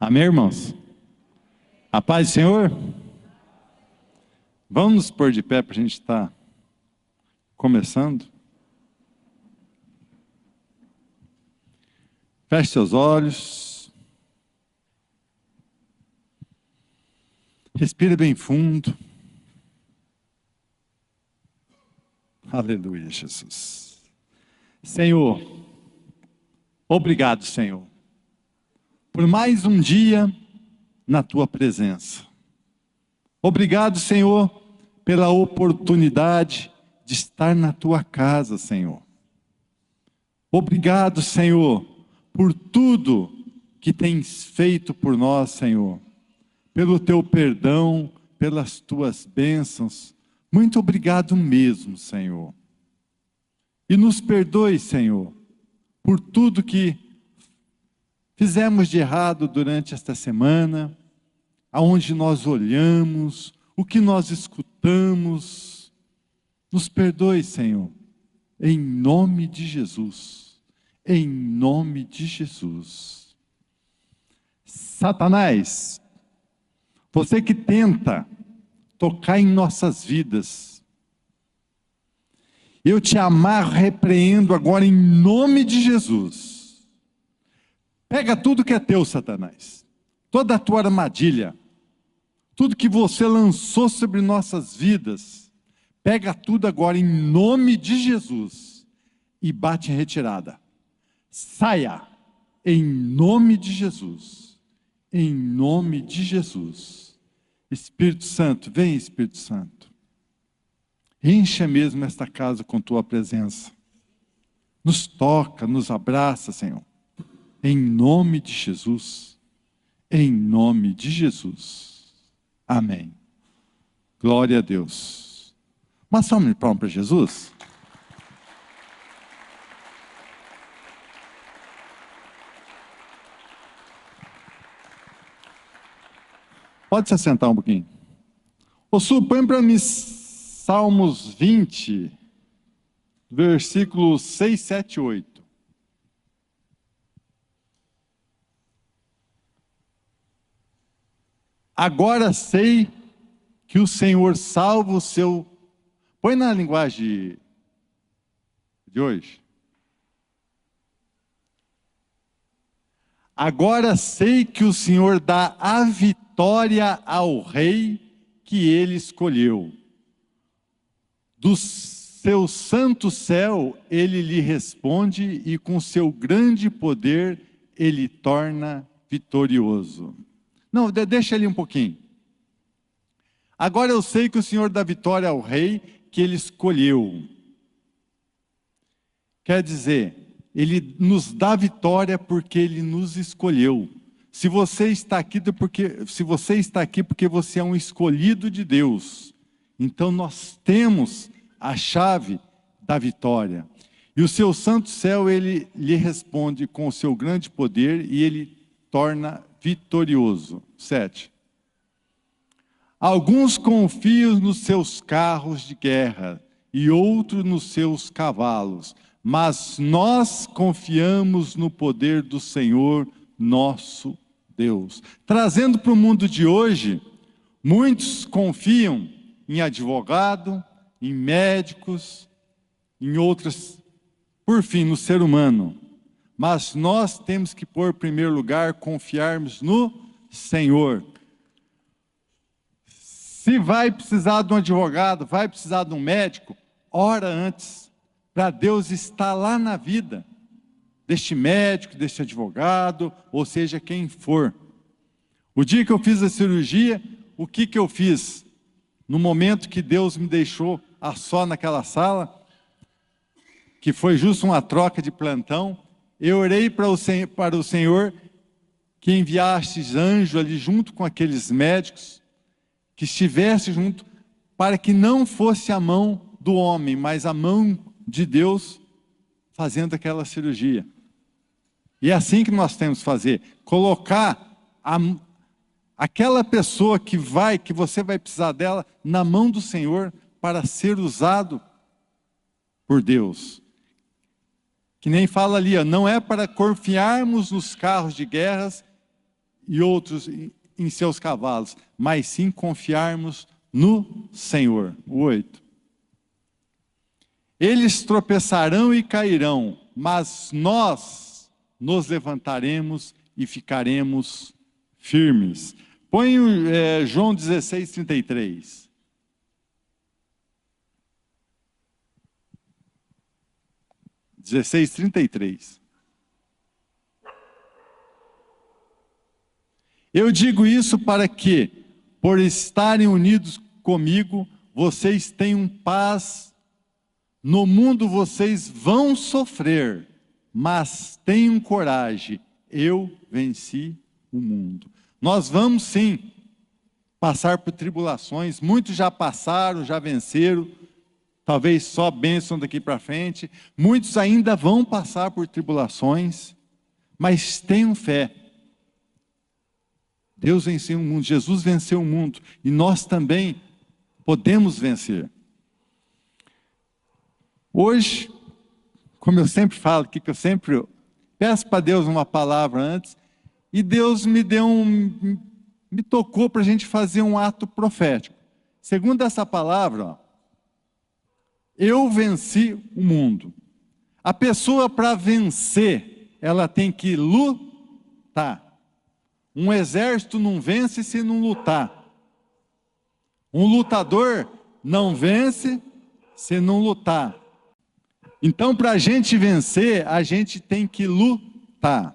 Amém, irmãos? A paz do Senhor? Vamos nos pôr de pé para a gente estar começando. Feche seus olhos. Respire bem fundo. Aleluia, Jesus. Senhor, obrigado, Senhor, por mais um dia na Tua presença. Obrigado, Senhor, pela oportunidade de estar na Tua casa, Senhor. Obrigado, Senhor, por tudo que tens feito por nós, Senhor. Pelo Teu perdão, pelas Tuas bênçãos. Muito obrigado mesmo, Senhor. E nos perdoe, Senhor, por tudo que fizemos de errado durante esta semana, aonde nós olhamos, o que nós escutamos. Nos perdoe, Senhor, em nome de Jesus. Em nome de Jesus. Satanás, você que tenta tocar em nossas vidas, eu te amarro, repreendo agora em nome de Jesus. Pega tudo que é teu, Satanás, toda a tua armadilha, tudo que você lançou sobre nossas vidas, pega tudo agora em nome de Jesus e bate em retirada. Saia, em nome de Jesus, em nome de Jesus. Espírito Santo, vem Espírito Santo, encha mesmo esta casa com Tua presença, nos toca, nos abraça, Senhor, em nome de Jesus, em nome de Jesus, amém. Glória a Deus. Uma salva de palmas para Jesus. Pode se assentar um pouquinho. Ô Su, põe para mim Salmos 20, versículos 6, 7 e 8. Agora sei que o Senhor salva o seu... Põe na linguagem de hoje. Agora sei que o Senhor dá a vitória ao rei que ele escolheu. Do seu santo céu ele lhe responde e com seu grande poder ele torna vitorioso. Não, deixa ali um pouquinho. Agora eu sei que o Senhor dá vitória ao rei que ele escolheu. Quer dizer, Ele nos dá vitória porque Ele nos escolheu. Se você está aqui porque você é um escolhido de Deus, então nós temos a chave da vitória. E o seu santo céu, Ele lhe responde com o seu grande poder e Ele torna vitorioso. 7. Alguns confiam nos seus carros de guerra e outros nos seus cavalos, mas nós confiamos no poder do Senhor, nosso Deus. Trazendo para o mundo de hoje, muitos confiam em advogado, em médicos, em outras, por fim, no ser humano. Mas nós temos que pôr em primeiro lugar, confiarmos no Senhor. Se vai precisar de um advogado, vai precisar de um médico, ora antes, para Deus estar lá na vida deste médico, deste advogado, ou seja, quem for. O dia que eu fiz a cirurgia, o que eu fiz? No momento que Deus me deixou a só naquela sala, que foi justo uma troca de plantão, eu orei para o Senhor que enviasse anjo ali junto com aqueles médicos, que estivesse junto, para que não fosse a mão do homem, mas a mão de Deus fazendo aquela cirurgia. E é assim que nós temos que fazer, colocar aquela pessoa que você vai precisar dela, na mão do Senhor, para ser usado por Deus. Que nem fala ali, não é para confiarmos nos carros de guerras e outros em seus cavalos, mas sim confiarmos no Senhor. 8. Eles tropeçarão e cairão, mas nós nos levantaremos e ficaremos firmes. Põe João 16:33. Eu digo isso para que, por estarem unidos comigo, vocês tenham paz. No mundo vocês vão sofrer, mas tenham coragem, eu venci o mundo. Nós vamos sim passar por tribulações, muitos já passaram, já venceram, talvez só bênção daqui para frente, muitos ainda vão passar por tribulações, mas tenham fé. Deus venceu o mundo, Jesus venceu o mundo, e nós também podemos vencer. Hoje, como eu sempre falo, que eu sempre peço para Deus uma palavra antes, e Deus me tocou para a gente fazer um ato profético. Segundo essa palavra, eu venci o mundo. A pessoa, para vencer, ela tem que lutar. Um exército não vence se não lutar. Um lutador não vence se não lutar. Então, para a gente vencer, a gente tem que lutar.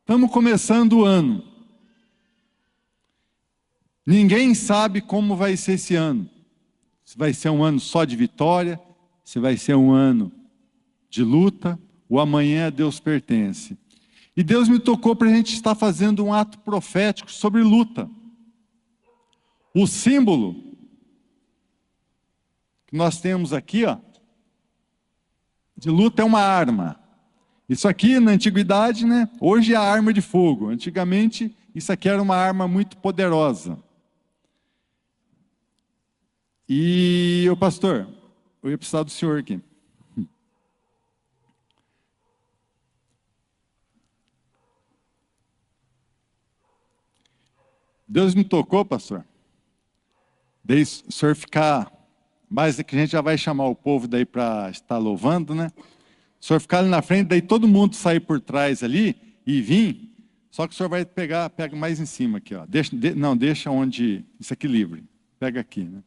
Estamos começando o ano. Ninguém sabe como vai ser esse ano. Se vai ser um ano só de vitória, se vai ser um ano de luta, o amanhã a Deus pertence. E Deus me tocou para a gente estar fazendo um ato profético sobre luta. O símbolo que nós temos aqui, ó, de luta é uma arma. Isso aqui na antiguidade, né? Hoje é a arma de fogo. Antigamente isso aqui era uma arma muito poderosa. E o pastor, eu ia precisar do senhor aqui. Deus me tocou, pastor. Daí o senhor ficar, mais que a gente já vai chamar o povo daí para estar louvando, né? O senhor ficar ali na frente, daí todo mundo sair por trás ali e vir, só que o senhor vai pega mais em cima aqui, ó. Deixa onde, isso aqui livre, pega aqui, né?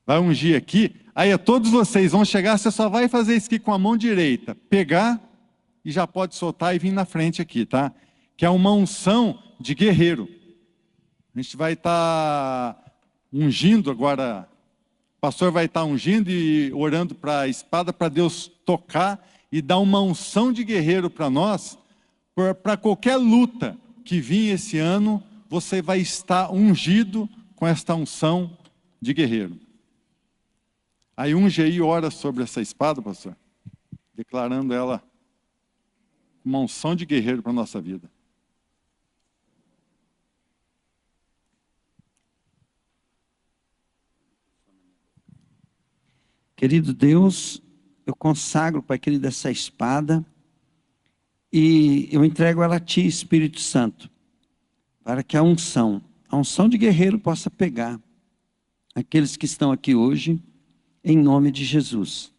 Vai ungir aqui, aí todos vocês vão chegar, você só vai fazer isso aqui com a mão direita, pegar e já pode soltar e vir na frente aqui, tá? Que é uma unção de guerreiro. A gente vai estar ungindo agora, o pastor vai estar ungindo e orando para a espada, para Deus tocar e dar uma unção de guerreiro para nós, para qualquer luta que vir esse ano, você vai estar ungido com esta unção de guerreiro. Aí unge aí e ora sobre essa espada, pastor, declarando ela uma unção de guerreiro para a nossa vida. Querido Deus, eu consagro, Pai querido, essa espada e eu entrego ela a Ti, Espírito Santo, para que a unção de guerreiro possa pegar aqueles que estão aqui hoje, em nome de Jesus.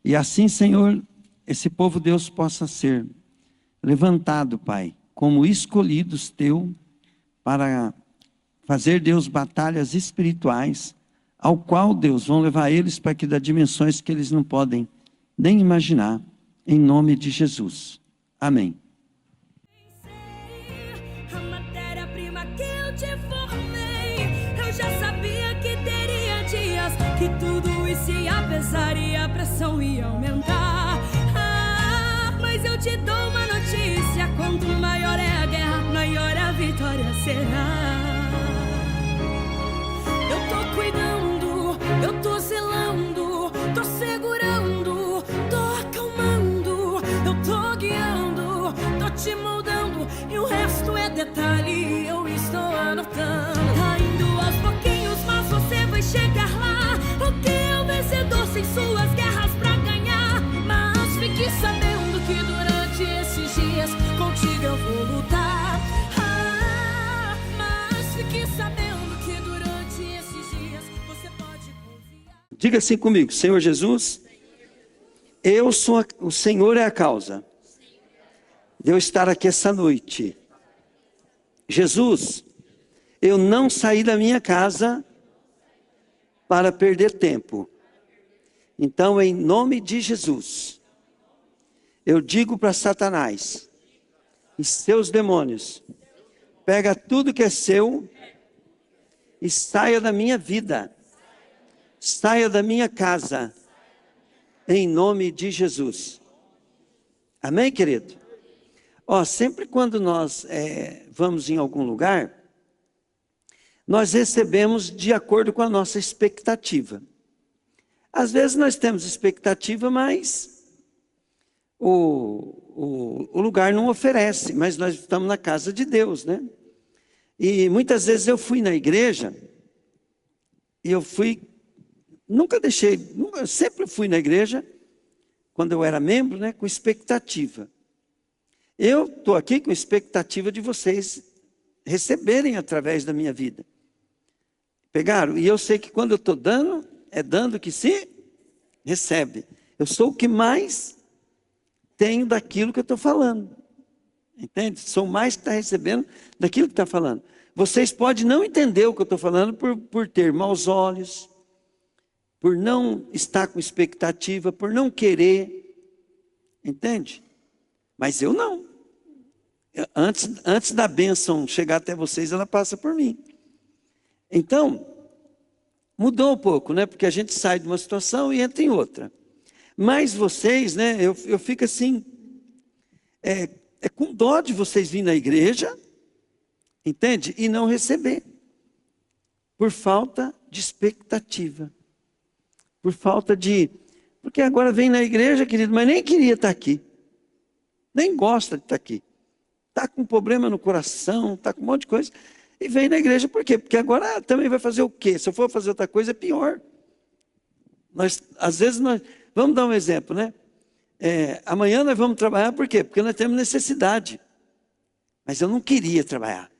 E assim, Senhor, esse povo, Deus, possa ser levantado, Pai, como escolhidos Teu, para fazer, Deus, batalhas espirituais, ao qual, Deus, vão levar eles para que dá dimensões que eles não podem nem imaginar, em nome de Jesus. Amém. A matéria-prima que eu te formei, eu já sabia que teria dias que tudo isso ia pesar e a pressão ia aumentar. Mas eu te dou uma notícia: quanto maior é a guerra, maior a vitória será. Eu tô cuidando, eu tô zelando, tô segurando, tô acalmando, eu tô guiando, tô te moldando, e o resto é detalhe, eu estou anotando. Tá indo aos pouquinhos, mas você vai chegar lá, porque é o vencedor sem suas guerras pra ganhar. Mas fique sabendo que durante esses dias contigo eu vou lutar. Diga assim comigo: Senhor Jesus, o Senhor é a causa de eu estar aqui essa noite. Jesus, eu não saí da minha casa para perder tempo. Então, em nome de Jesus, eu digo para Satanás e seus demônios: pega tudo que é seu e saia da minha vida, saia da minha casa, em nome de Jesus. Amém, querido? Sempre quando nós vamos em algum lugar, nós recebemos de acordo com a nossa expectativa. Às vezes nós temos expectativa, mas o lugar não oferece, mas nós estamos na casa de Deus, né? E muitas vezes eu fui na igreja, e eu sempre fui na igreja, quando eu era membro, né, com expectativa. Eu estou aqui com expectativa de vocês receberem através da minha vida. Pegaram? E eu sei que quando eu estou dando, é dando que se recebe. Eu sou o que mais tenho daquilo que eu estou falando. Entende? Sou mais que está recebendo daquilo que está falando. Vocês podem não entender o que eu estou falando por ter maus olhos, por não estar com expectativa, por não querer. Entende? Mas eu não. Antes da bênção chegar até vocês, ela passa por mim. Então, mudou um pouco, né? Porque a gente sai de uma situação e entra em outra. Mas vocês, né? Eu fico assim, com dó de vocês virem na igreja, entende? E não receber. Por falta de expectativa. Por falta de... Porque agora vem na igreja, querido, mas nem queria estar aqui. Nem gosta de estar aqui. Está com problema no coração, está com um monte de coisa. E vem na igreja por quê? Porque agora também vai fazer o quê? Se eu for fazer outra coisa, é pior. Às vezes, vamos dar um exemplo, né? Amanhã nós vamos trabalhar por quê? Porque nós temos necessidade. Mas eu não queria trabalhar.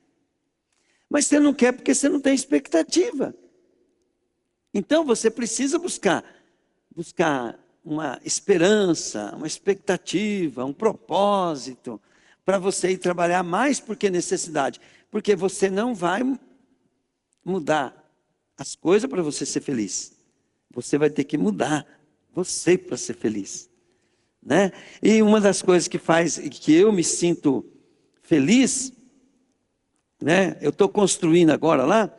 Mas você não quer porque você não tem expectativa. Então você precisa buscar uma esperança, uma expectativa, um propósito, para você ir trabalhar mais porque necessidade. Porque você não vai mudar as coisas para você ser feliz. Você vai ter que mudar você para ser feliz. Né? E uma das coisas que faz que eu me sinto feliz, né? Eu estou construindo agora lá,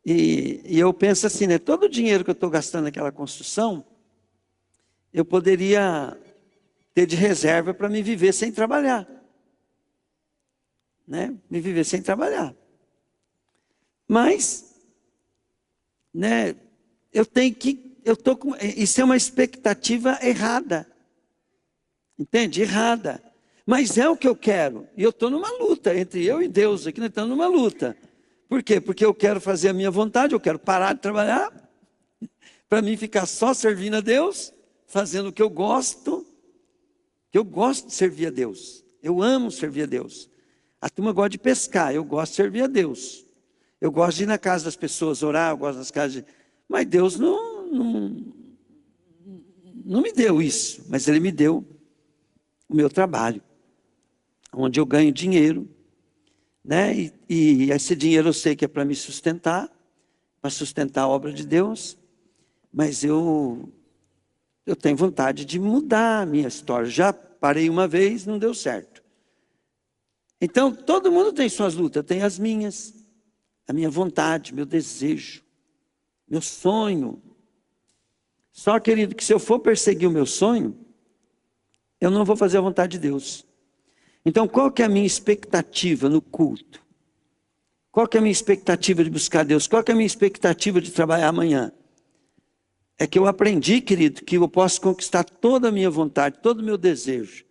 e eu penso assim, né? Todo o dinheiro que eu estou gastando naquela construção, eu poderia ter de reserva para me viver sem trabalhar. Né? Me viver sem trabalhar. Mas, né, isso é uma expectativa errada. Entende? Errada. Mas é o que eu quero. E eu estou numa luta entre eu e Deus aqui, nós estamos numa luta. Por quê? Porque eu quero fazer a minha vontade, eu quero parar de trabalhar, para mim ficar só servindo a Deus, fazendo o que eu gosto de servir a Deus. Eu amo servir a Deus. A turma gosta de pescar, eu gosto de servir a Deus. Eu gosto de ir na casa das pessoas, orar, eu gosto das casas Mas Deus não me deu isso, mas Ele me deu o meu trabalho, onde eu ganho dinheiro, né? E esse dinheiro eu sei que é para me sustentar, para sustentar a obra de Deus, mas eu tenho vontade de mudar a minha história. Já parei uma vez, não deu certo. Então, todo mundo tem suas lutas, eu tenho as minhas, a minha vontade, meu desejo, meu sonho. Só, querido, que se eu for perseguir o meu sonho, eu não vou fazer a vontade de Deus. Então, qual que é a minha expectativa no culto? Qual que é a minha expectativa de buscar Deus? Qual que é a minha expectativa de trabalhar amanhã? É que eu aprendi, querido, que eu posso conquistar toda a minha vontade, todo o meu desejo.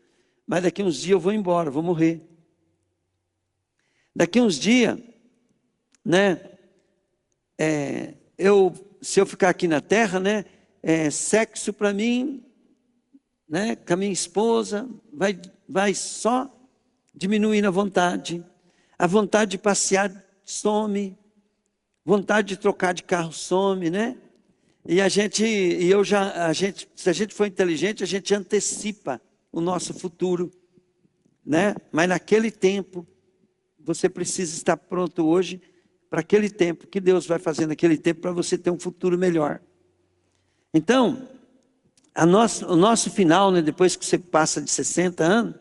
Mas daqui uns dias eu vou embora, vou morrer. Daqui uns dias, né? Se eu ficar aqui na terra, né? Sexo para mim, né? Com a minha esposa, vai só diminuindo a vontade. A vontade de passear some. Vontade de trocar de carro some, né? Se a gente for inteligente, a gente antecipa o nosso futuro, né? Mas naquele tempo, você precisa estar pronto hoje para aquele tempo, que Deus vai fazer naquele tempo para você ter um futuro melhor. Então, o nosso final, né, depois que você passa de 60 anos,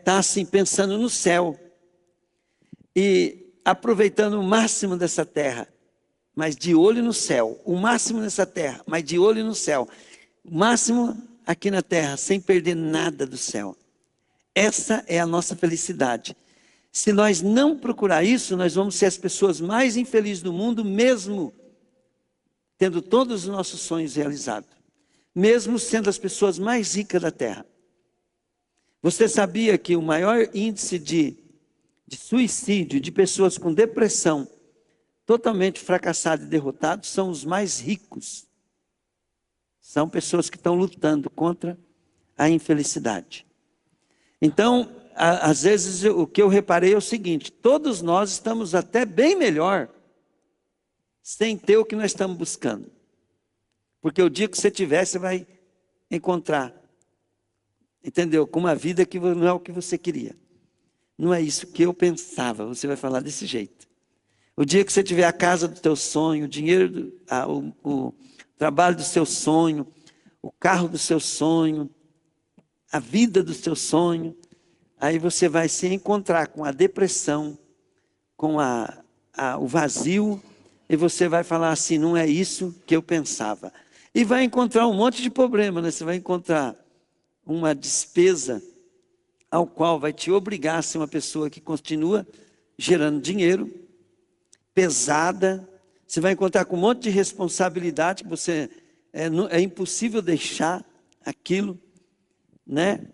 tá assim, pensando no céu e aproveitando o máximo dessa terra, mas de olho no céu. O máximo nessa terra, mas de olho no céu. O máximo aqui na terra, sem perder nada do céu. Essa é a nossa felicidade. Se nós não procurar isso, nós vamos ser as pessoas mais infelizes do mundo, mesmo tendo todos os nossos sonhos realizados. Mesmo sendo as pessoas mais ricas da terra. Você sabia que o maior índice de suicídio, de pessoas com depressão, totalmente fracassados e derrotados, são os mais ricos? São pessoas que estão lutando contra a infelicidade. Então, às vezes, o que eu reparei é o seguinte: todos nós estamos até bem melhor sem ter o que nós estamos buscando. Porque o dia que você tiver, você vai encontrar, entendeu? Com uma vida que não é o que você queria. Não é isso que eu pensava, você vai falar desse jeito. O dia que você tiver a casa do teu sonho, o dinheiro, o trabalho do seu sonho, o carro do seu sonho, a vida do seu sonho, aí você vai se encontrar com a depressão, com o vazio, e você vai falar assim: não é isso que eu pensava. E vai encontrar um monte de problema, né? Você vai encontrar uma despesa ao qual vai te obrigar a ser uma pessoa que continua gerando dinheiro, pesada. Você vai encontrar com um monte de responsabilidade que você é impossível deixar aquilo, né?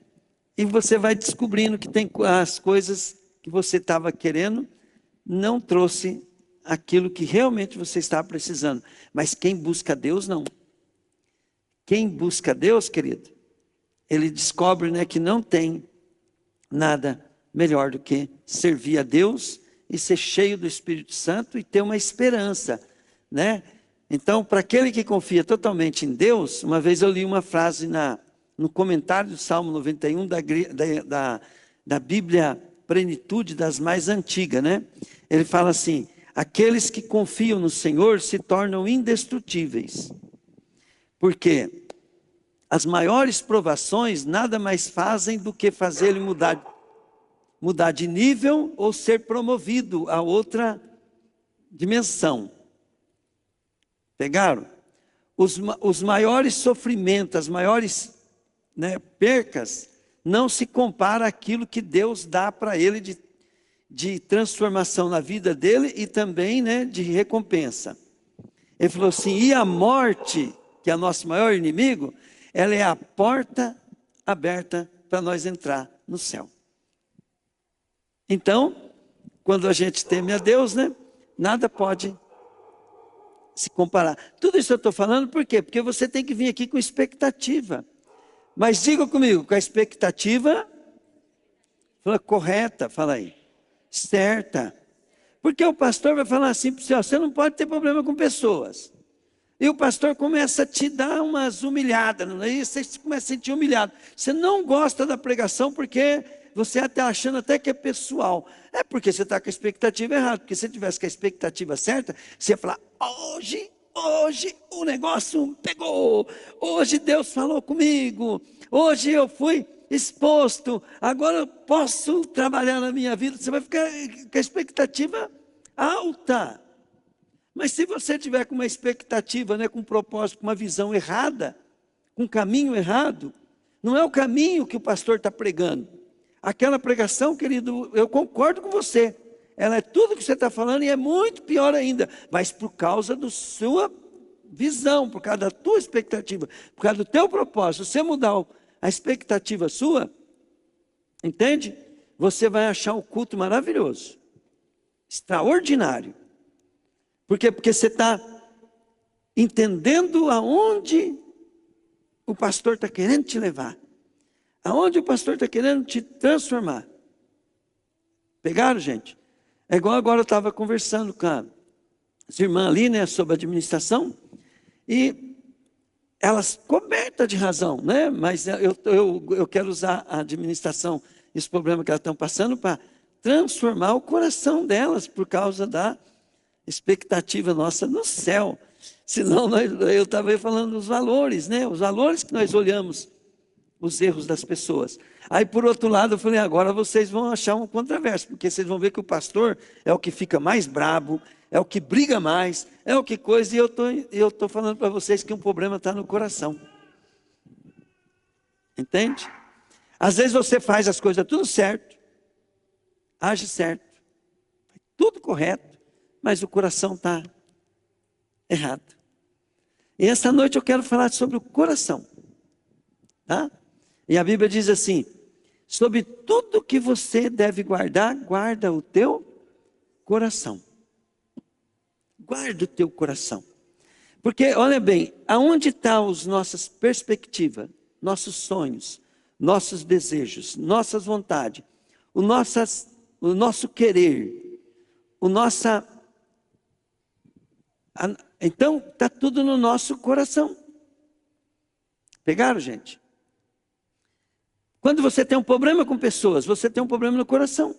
E você vai descobrindo que tem as coisas que você estava querendo, não trouxe aquilo que realmente você estava precisando. Mas quem busca Deus, não. Quem busca Deus, querido, ele descobre, né, que não tem nada melhor do que servir a Deus e ser cheio do Espírito Santo e ter uma esperança, né? Então, para aquele que confia totalmente em Deus, uma vez eu li uma frase no comentário do Salmo 91 da Bíblia Plenitude, das mais antigas, né? Ele fala assim: aqueles que confiam no Senhor se tornam indestrutíveis, porque as maiores provações nada mais fazem do que fazer ele mudar de nível ou ser promovido a outra dimensão. Pegaram? Os maiores sofrimentos, as maiores, né, percas, não se compara àquilo que Deus dá para ele de transformação na vida dele e também, né, de recompensa. Ele falou assim: e a morte, que é o nosso maior inimigo, ela é a porta aberta para nós entrar no céu. Então, quando a gente teme a Deus, né, nada pode se comparar. Tudo isso eu estou falando por quê? Porque você tem que vir aqui com expectativa. Mas diga comigo, com a expectativa correta, fala aí, certa. Porque o pastor vai falar assim para você: ó, você não pode ter problema com pessoas. E o pastor começa a te dar umas humilhadas, aí você começa a sentir humilhado. Você não gosta da pregação porque você está achando até que é pessoal. É porque você está com a expectativa errada. Porque se você tivesse com a expectativa certa, você ia falar: hoje o negócio pegou. Hoje Deus falou comigo. Hoje eu fui exposto. Agora eu posso trabalhar na minha vida. Você vai ficar com a expectativa alta. Mas se você tiver com uma expectativa, né, com um propósito, com uma visão errada, com um caminho errado, não é o caminho que o pastor está pregando. Aquela pregação, querido, eu concordo com você. Ela é tudo que você está falando e é muito pior ainda. Mas por causa da sua visão, por causa da tua expectativa, por causa do teu propósito, se você mudar a expectativa sua, entende? Você vai achar um culto maravilhoso, extraordinário. Por quê? Porque você está entendendo aonde o pastor está querendo te levar. Aonde o pastor está querendo te transformar. Pegaram, gente? É igual agora eu estava conversando com as irmãs ali, né, sobre administração. E elas cobertas de razão, né? Mas eu quero usar a administração, esse problema que elas estão passando, para transformar o coração delas por causa da expectativa nossa no céu. Senão eu estava falando dos valores, né? Os valores que nós olhamos, os erros das pessoas. Aí, por outro lado, eu falei, agora vocês vão achar um contraverso, porque vocês vão ver que o pastor é o que fica mais brabo, é o que briga mais, é o que coisa, e eu estou falando para vocês que um problema está no coração. Entende? Às vezes você faz as coisas tudo certo, age certo, tudo correto, mas o coração está errado. E essa noite eu quero falar sobre o coração. Tá? E a Bíblia diz assim, sobre tudo que você deve guardar, guarda o teu coração. Guarda o teu coração. Porque, olha bem, aonde estão as nossas perspectivas, nossos sonhos, nossos desejos, nossas vontades, o nosso querer, então, está tudo no nosso coração. Pegaram, gente? Quando você tem um problema com pessoas, você tem um problema no coração.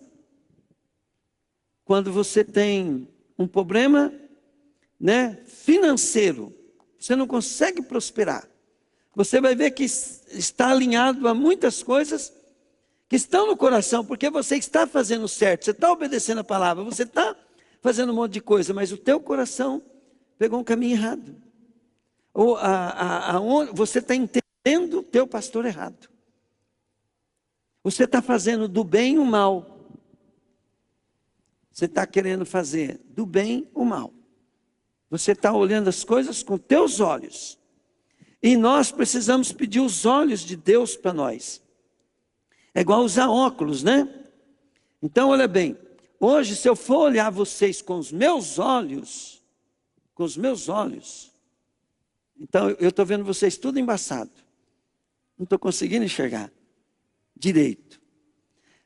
Quando você tem um problema, né, financeiro, você não consegue prosperar. Você vai ver que está alinhado a muitas coisas que estão no coração, porque você está fazendo certo, você está obedecendo a palavra, você está fazendo um monte de coisa, mas o teu coração pegou um caminho errado. Ou você está entendendo o teu pastor errado. Você está fazendo do bem o mal. Você está querendo fazer do bem o mal. Você está olhando as coisas com teus olhos. E nós precisamos pedir os olhos de Deus para nós. É igual usar óculos, né? Então, olha bem. Hoje, se eu for olhar vocês com os meus olhos, então eu estou vendo vocês tudo embaçado. Não estou conseguindo enxergar direito.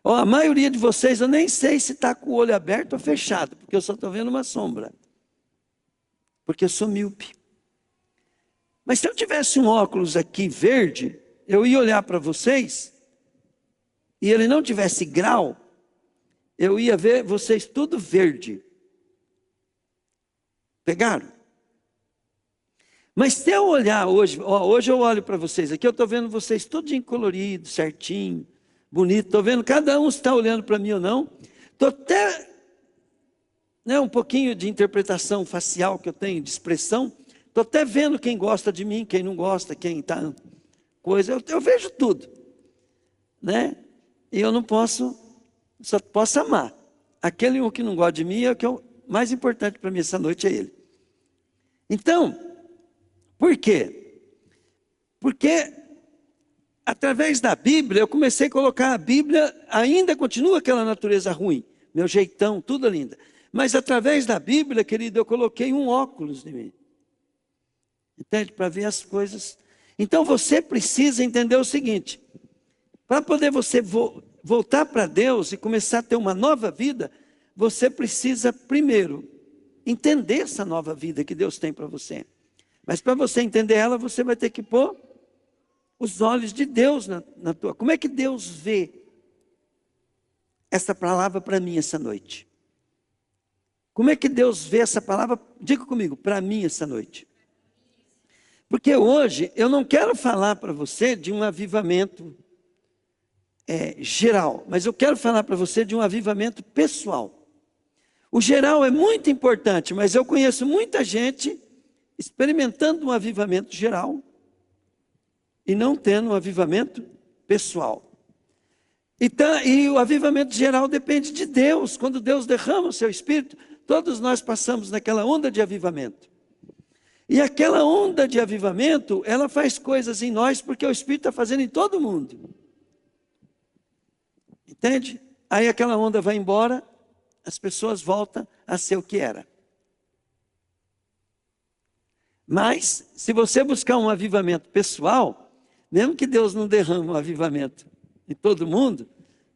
A maioria de vocês, eu nem sei se está com o olho aberto ou fechado, porque eu só estou vendo uma sombra. Porque eu sou míope. Mas se eu tivesse um óculos aqui verde, eu ia olhar para vocês, e ele não tivesse grau, eu ia ver vocês tudo verde. Pegaram? Mas se eu olhar hoje, hoje eu olho para vocês aqui, eu estou vendo vocês tudinho colorido, certinho, bonito, estou vendo, cada um está olhando para mim ou não, estou até, né, um pouquinho de interpretação facial que eu tenho, de expressão, estou até vendo quem gosta de mim, quem não gosta, quem está, coisa, eu vejo tudo, né, e eu não posso, só posso amar, aquele um que não gosta de mim, é o que o mais importante para mim essa noite é ele. Então, por quê? Porque através da Bíblia, eu comecei a colocar a Bíblia, ainda continua aquela natureza ruim, meu jeitão, tudo linda. Mas através da Bíblia, querido, eu coloquei um óculos em mim. Entende? Para ver as coisas. Então você precisa entender o seguinte, para poder você voltar para Deus e começar a ter uma nova vida, você precisa primeiro entender essa nova vida que Deus tem para você. Mas para você entender ela, você vai ter que pôr os olhos de Deus na tua. Como é que Deus vê essa palavra para mim essa noite? Como é que Deus vê essa palavra, diga comigo, para mim essa noite? Porque hoje eu não quero falar para você de um avivamento geral, mas eu quero falar para você de um avivamento pessoal. O geral é muito importante, mas eu conheço muita gente experimentando um avivamento geral e não tendo um avivamento pessoal. E o avivamento geral depende de Deus. Quando Deus derrama o seu Espírito, todos nós passamos naquela onda de avivamento. E aquela onda de avivamento, ela faz coisas em nós, porque o Espírito está fazendo em todo mundo. Entende? Aí aquela onda vai embora, as pessoas voltam a ser o que era. Mas, se você buscar um avivamento pessoal, mesmo que Deus não derrame um avivamento em todo mundo,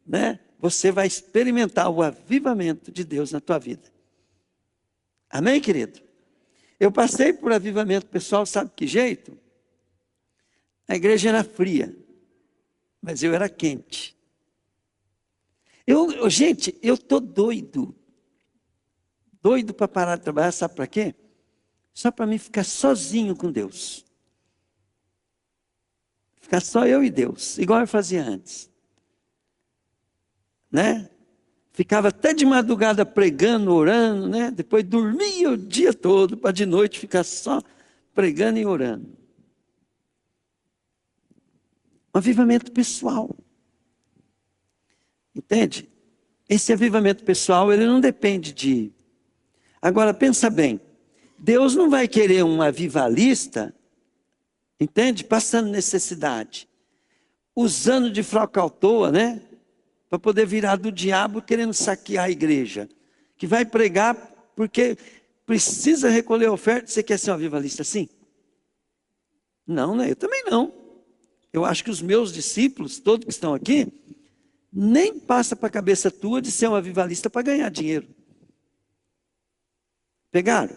né, você vai experimentar o avivamento de Deus na tua vida. Amém, querido? Eu passei por avivamento pessoal, sabe que jeito? A igreja era fria, mas eu era quente. Gente, eu estou doido. Doido para parar de trabalhar, sabe para quê? Só para mim ficar sozinho com Deus. Ficar só eu e Deus, igual eu fazia antes. Né? Ficava até de madrugada pregando, orando, né? Depois dormia o dia todo, para de noite ficar só pregando e orando. Um avivamento pessoal. Entende? Esse avivamento pessoal, ele não depende de... Agora, pensa bem. Deus não vai querer um avivalista, entende? Passando necessidade. Usando de fraca à toa, né? Para poder virar do diabo querendo saquear a igreja. Que vai pregar porque precisa recolher a oferta. Você quer ser um avivalista assim? Não, né? Eu também não. Eu acho que os meus discípulos, todos que estão aqui, nem passa para a cabeça tua de ser um avivalista para ganhar dinheiro. Pegaram?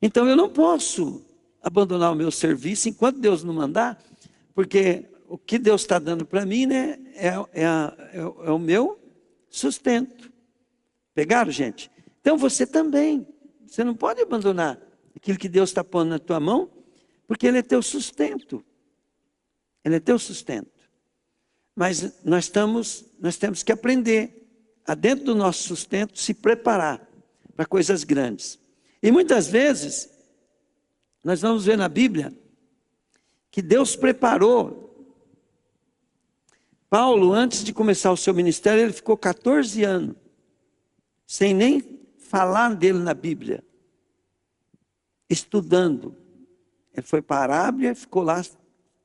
Então eu não posso abandonar o meu serviço enquanto Deus não mandar, porque o que Deus está dando para mim, né, é o meu sustento. Pegaram, gente? Então você também. Você não pode abandonar aquilo que Deus está pondo na tua mão, porque Ele é teu sustento. Ele é teu sustento. Mas nós temos que aprender a, dentro do nosso sustento, se preparar para coisas grandes. E muitas vezes, nós vamos ver na Bíblia, que Deus preparou. Paulo, antes de começar o seu ministério, ele ficou 14 anos, sem nem falar dele na Bíblia, estudando. Ele foi para a Arábia, ficou lá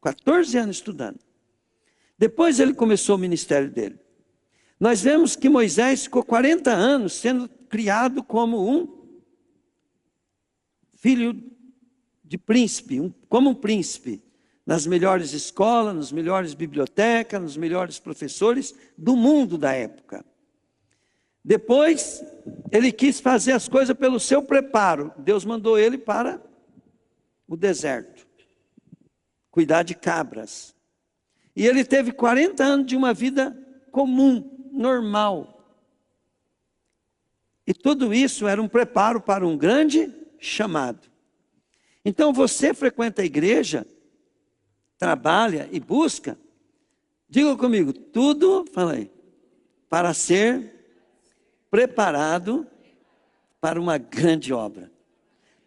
14 anos estudando. Depois ele começou o ministério dele. Nós vemos que Moisés ficou 40 anos sendo criado como um filho de príncipe, como um príncipe, nas melhores escolas, nas melhores bibliotecas, nos melhores professores do mundo da época. Depois, ele quis fazer as coisas pelo seu preparo. Deus mandou ele para o deserto, cuidar de cabras. E ele teve 40 anos de uma vida comum, normal. E tudo isso era um preparo para um grande chamado. Então você frequenta a igreja, trabalha e busca, diga comigo, tudo, fala aí, para ser preparado para uma grande obra.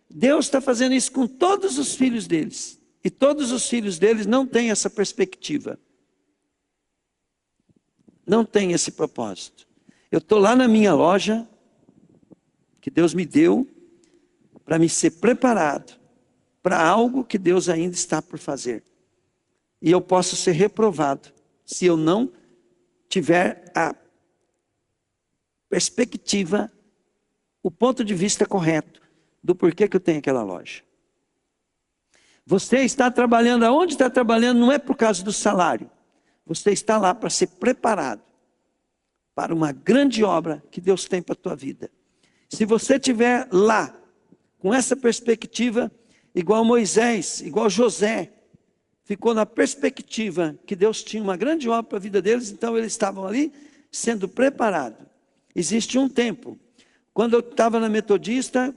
Deus está fazendo isso com todos os filhos deles. E todos os filhos deles não têm essa perspectiva. Não tem esse propósito. Eu estou lá na minha loja, que Deus me deu, para me ser preparado para algo que Deus ainda está por fazer. E eu posso ser reprovado se eu não tiver a perspectiva, o ponto de vista correto do porquê que eu tenho aquela loja. Você está trabalhando, aonde está trabalhando, não é por causa do salário. Você está lá para ser preparado para uma grande obra que Deus tem para a tua vida. Se você estiver lá, com essa perspectiva, igual Moisés, igual José, ficou na perspectiva que Deus tinha uma grande obra para a vida deles, então eles estavam ali sendo preparados. Existe um tempo, quando eu estava na Metodista,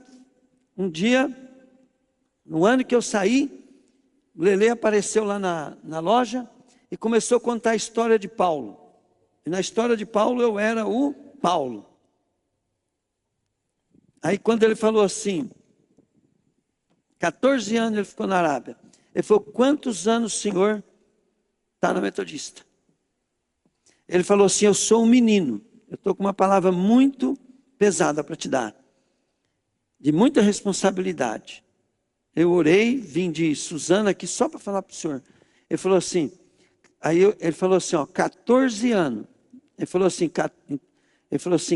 um dia, no ano que eu saí, o Lelê apareceu lá na loja e começou a contar a história de Paulo. E na história de Paulo eu era o Paulo. Aí quando ele falou assim, 14 anos ele ficou na Arábia. Ele falou, quantos anos o senhor está na Metodista? Ele falou assim, eu sou um menino. Eu estou com uma palavra muito pesada para te dar. De muita responsabilidade. Eu orei, vim de Suzana aqui só para falar para o senhor. Ele falou assim, ele falou assim, ó, 14 anos. Ele falou assim,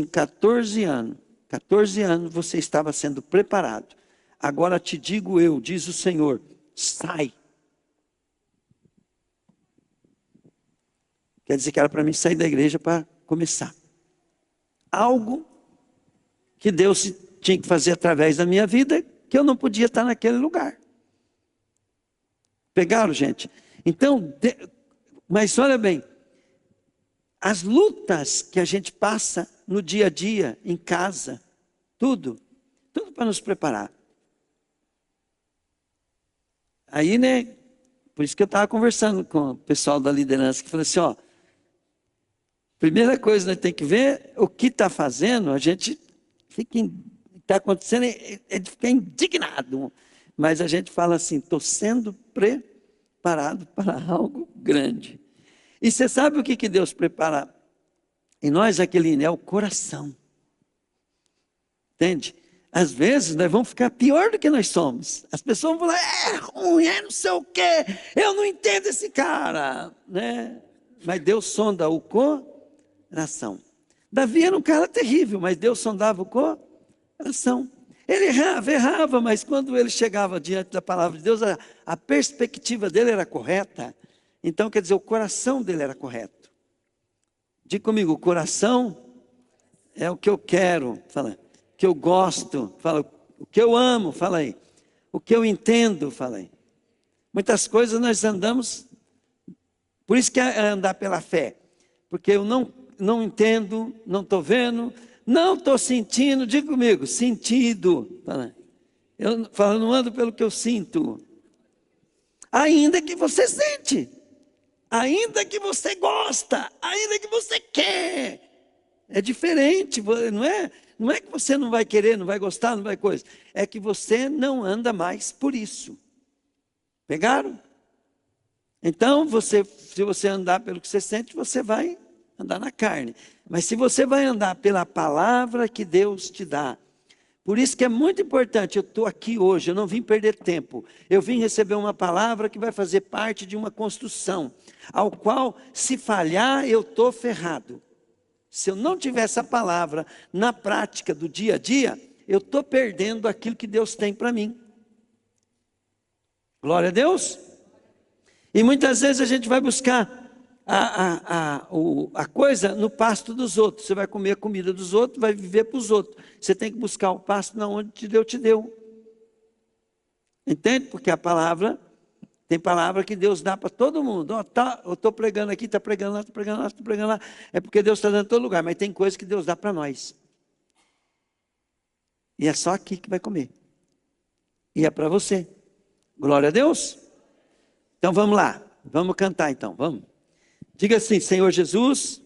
14 anos. 14 anos você estava sendo preparado. Agora te digo eu, diz o Senhor, sai. Quer dizer que era para mim sair da igreja para começar. Algo que Deus tinha que fazer através da minha vida, que eu não podia estar naquele lugar. Pegaram, gente? Então, mas olha bem, as lutas que a gente passa no dia a dia, em casa, tudo para nos preparar. Aí, né, por isso que eu estava conversando com o pessoal da liderança, que falou assim, ó, primeira coisa que nós temos que ver, o que está fazendo, a gente está acontecendo, é de ficar indignado, mas a gente fala assim, estou sendo preparado para algo grande. E você sabe o que Deus prepara em nós, Aqueline? É o coração. Entende? Às vezes nós vamos ficar pior do que nós somos. As pessoas vão falar, é ruim, é não sei o quê, eu não entendo esse cara, né? Mas Deus sonda o coração. Davi era um cara terrível, mas Deus sondava o coração. Ele errava, mas quando ele chegava diante da palavra de Deus, a perspectiva dele era correta. Então, quer dizer, o coração dele era correto. Diga comigo, o coração é o que eu quero, fala, o que eu gosto, fala, o que eu amo, fala aí, o que eu entendo, fala aí. Muitas coisas nós andamos, por isso que é andar pela fé, porque eu não entendo, não estou vendo, não estou sentindo, diga comigo, sentido, fala. Eu falo, não ando pelo que eu sinto, ainda que você sente. Ainda que você gosta, ainda que você quer, é diferente, não é que você não vai querer, não vai gostar, não vai coisa, é que você não anda mais por isso. Pegaram? Então, se você andar pelo que você sente, você vai andar na carne. Mas se você vai andar pela palavra que Deus te dá, por isso que é muito importante, eu estou aqui hoje, eu não vim perder tempo. Eu vim receber uma palavra que vai fazer parte de uma construção, ao qual, se falhar, eu estou ferrado. Se eu não tiver essa palavra na prática do dia a dia, eu estou perdendo aquilo que Deus tem para mim. Glória a Deus. E muitas vezes a gente vai buscar a coisa no pasto dos outros. Você vai comer a comida dos outros, vai viver para os outros. Você tem que buscar o pasto na onde te deu. Entende? Porque a palavra, tem palavra que Deus dá para todo mundo. Eu estou pregando aqui, está pregando lá, estou pregando lá, estou pregando lá. É porque Deus está dando em todo lugar, mas tem coisa que Deus dá para nós. E é só aqui que vai comer. E é para você. Glória a Deus. Então vamos lá, vamos cantar então, vamos. Diga assim, Senhor Jesus,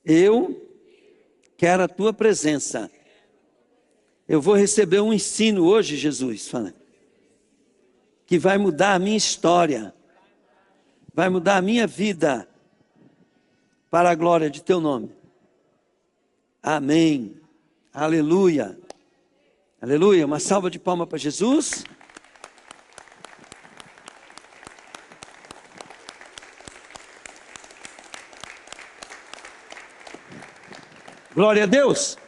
eu quero a tua presença. Eu vou receber um ensino hoje, Jesus, fala, que vai mudar a minha história, vai mudar a minha vida, para a glória de teu nome. Amém. Aleluia. Aleluia. Uma salva de palmas para Jesus. Glória a Deus.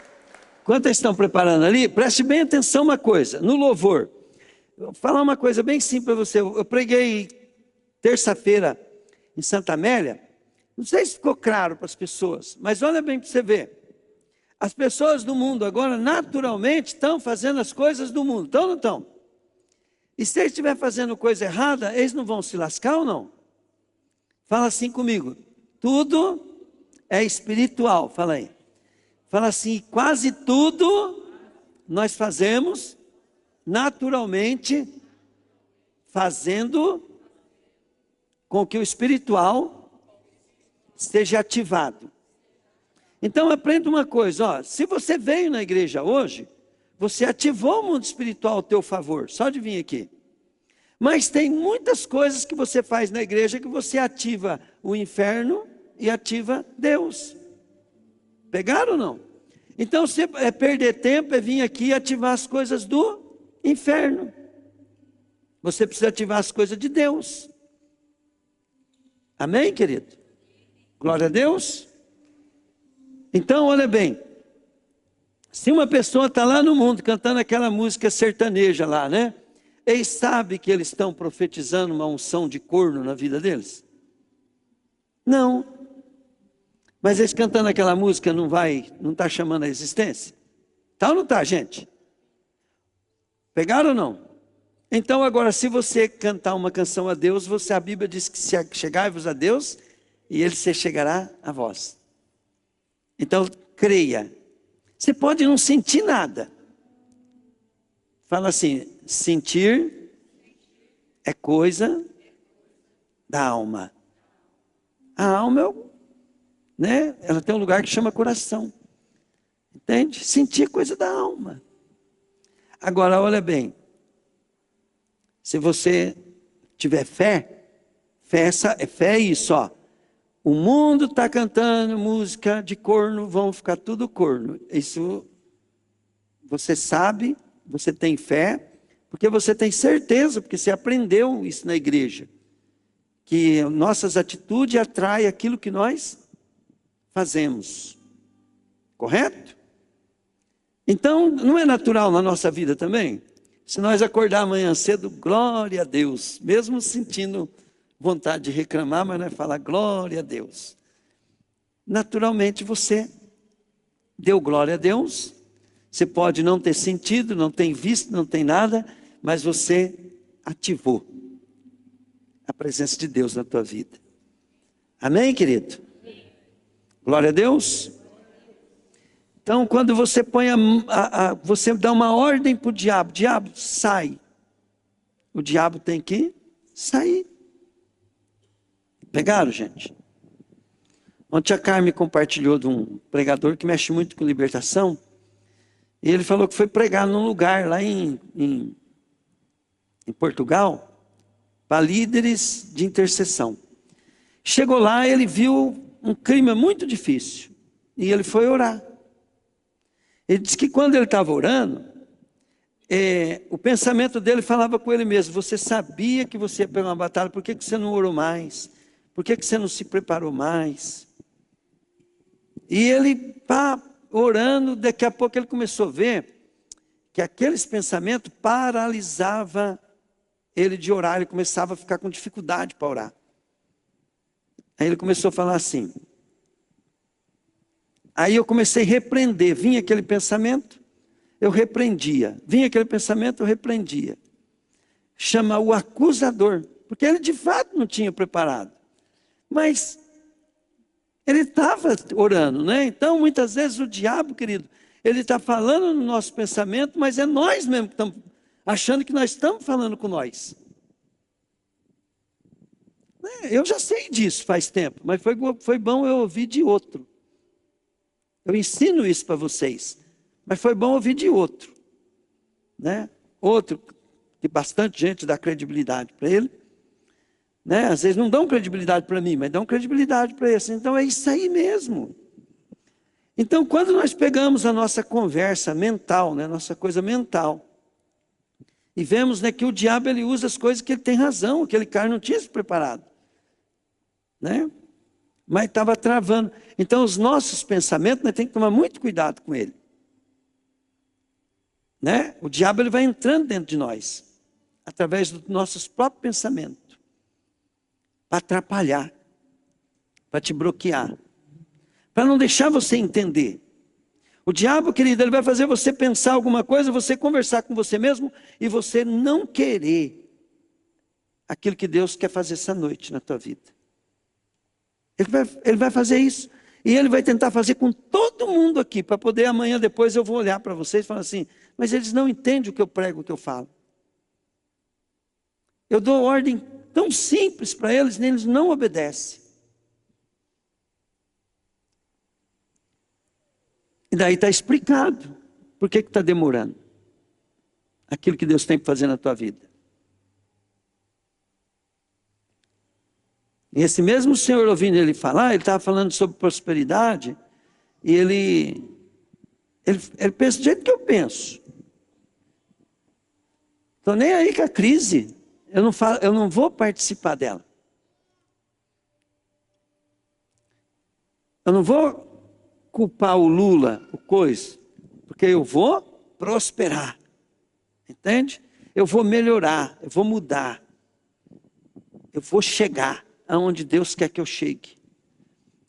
Quantas estão preparando ali? Preste bem atenção uma coisa. No louvor, vou falar uma coisa bem simples para você. Eu preguei terça-feira em Santa Amélia. Não sei se ficou claro para as pessoas, mas olha bem para você ver. As pessoas do mundo agora naturalmente estão fazendo as coisas do mundo. Estão ou não estão? E se eles estiverem fazendo coisa errada, eles não vão se lascar ou não? Fala assim comigo. Tudo é espiritual. Fala aí. Fala assim, quase tudo nós fazemos naturalmente, fazendo com que o espiritual seja ativado. Então aprenda uma coisa, ó, se você veio na igreja hoje, você ativou o mundo espiritual ao teu favor, só de vir aqui. Mas tem muitas coisas que você faz na igreja que você ativa o inferno e ativa Deus. Pegaram ou não? Então, se é perder tempo, é vir aqui e ativar as coisas do inferno. Você precisa ativar as coisas de Deus. Amém, querido? Glória a Deus. Então, olha bem. Se uma pessoa está lá no mundo cantando aquela música sertaneja lá, né? Eles sabem que eles estão profetizando uma unção de corno na vida deles? Não. Mas eles cantando aquela música não está chamando a existência? Tá ou não está, gente? Pegaram ou não? Então agora, se você cantar uma canção a Deus, a Bíblia diz que se chegai-vos a Deus, e Ele se chegará a vós. Então, creia. Você pode não sentir nada. Fala assim, sentir é coisa da alma. A alma, né, ela tem um lugar que chama coração. Entende? Sentir é coisa da alma. Agora, olha bem. Se você tiver fé, fé é isso, ó. O mundo está cantando música de corno, vão ficar tudo corno. Isso você sabe, você tem fé, porque você tem certeza, porque você aprendeu isso na igreja. Que nossas atitudes atraem aquilo que nós fazemos. Correto? Então, não é natural na nossa vida também? Se nós acordar amanhã cedo, glória a Deus, mesmo sentindo vontade de reclamar, mas nós falar glória a Deus. Naturalmente você deu glória a Deus. Você pode não ter sentido, não ter visto, não tem nada, mas você ativou a presença de Deus na tua vida. Amém, querido? Glória a Deus. Então, quando você põe você dá uma ordem para o diabo, sai. O diabo tem que sair. Pegaram, gente? Ontem a Carmen compartilhou de um pregador que mexe muito com libertação. E ele falou que foi pregar num lugar lá em Portugal, para líderes de intercessão. Chegou lá, ele viu um clima muito difícil. E ele foi orar. Ele disse que quando ele estava orando, o pensamento dele falava com ele mesmo: você sabia que você ia pegar uma batalha, por que você não orou mais? Por que você não se preparou mais? E ele, orando, daqui a pouco ele começou a ver que aqueles pensamentos paralisavam ele de orar. Ele começava a ficar com dificuldade para orar. Aí ele começou a falar assim. Aí eu comecei a repreender. Vinha aquele pensamento, eu repreendia. Vinha aquele pensamento, eu repreendia. Chama o acusador. Porque ele de fato não tinha preparado. Mas ele estava orando, né? Então, muitas vezes o diabo, querido, ele está falando no nosso pensamento, mas é nós mesmo que estamos achando que nós estamos falando com nós. Eu já sei disso faz tempo, mas foi bom eu ouvir de outro. Eu ensino isso para vocês, mas foi bom ouvir de outro, né? Outro, que bastante gente dá credibilidade para ele. Né? Às vezes não dão credibilidade para mim, mas dão credibilidade para esse. Então é isso aí mesmo. Então quando nós pegamos a nossa conversa mental, né, nossa coisa mental, e vemos, né, que o diabo ele usa as coisas que ele tem razão, aquele cara não tinha se preparado, né? Mas estava travando. Então os nossos pensamentos, nós temos que tomar muito cuidado com ele, né? O diabo ele vai entrando dentro de nós através dos nossos próprios pensamentos, para atrapalhar, para te bloquear, para não deixar você entender. O diabo, querido, ele vai fazer você pensar alguma coisa, você conversar com você mesmo e você não querer aquilo que Deus quer fazer essa noite na tua vida. Ele vai fazer isso. E ele vai tentar fazer com todo mundo aqui, para poder amanhã depois eu vou olhar para vocês e falar assim, mas eles não entendem o que eu prego, o que eu falo. Eu dou ordem tão simples para eles, nem eles não obedecem. E daí está explicado por que está demorando aquilo que Deus tem que fazer na tua vida. E esse mesmo Senhor, ouvindo ele falar, ele estava falando sobre prosperidade, e ele pensa do jeito que eu penso. Estou nem aí com a crise. Eu não vou participar dela. Eu não vou culpar o Lula, o coisa, porque eu vou prosperar. Entende? Eu vou melhorar, eu vou mudar. Eu vou chegar aonde Deus quer que eu chegue.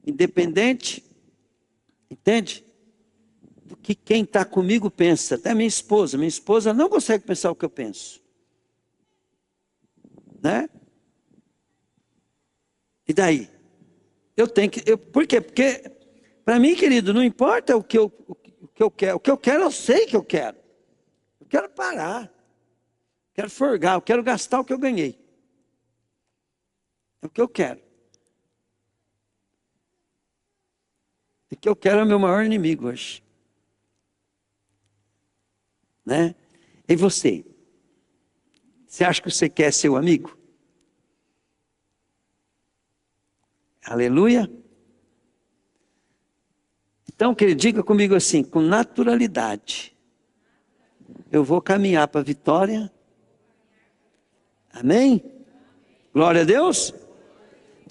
Independente, entende? que quem está comigo pensa, até minha esposa não consegue pensar o que eu penso. Né? E daí? Por quê? Porque, para mim, querido, não importa o que eu quero. O que eu quero, eu sei que eu quero. Eu quero parar. Quero forgar, eu quero gastar o que eu ganhei. É o que eu quero. O que eu quero é o meu maior inimigo hoje. Né? E você? Você acha que você quer seu amigo? Aleluia? Então, querido, diga comigo assim, com naturalidade. Eu vou caminhar para a vitória. Amém? Glória a Deus.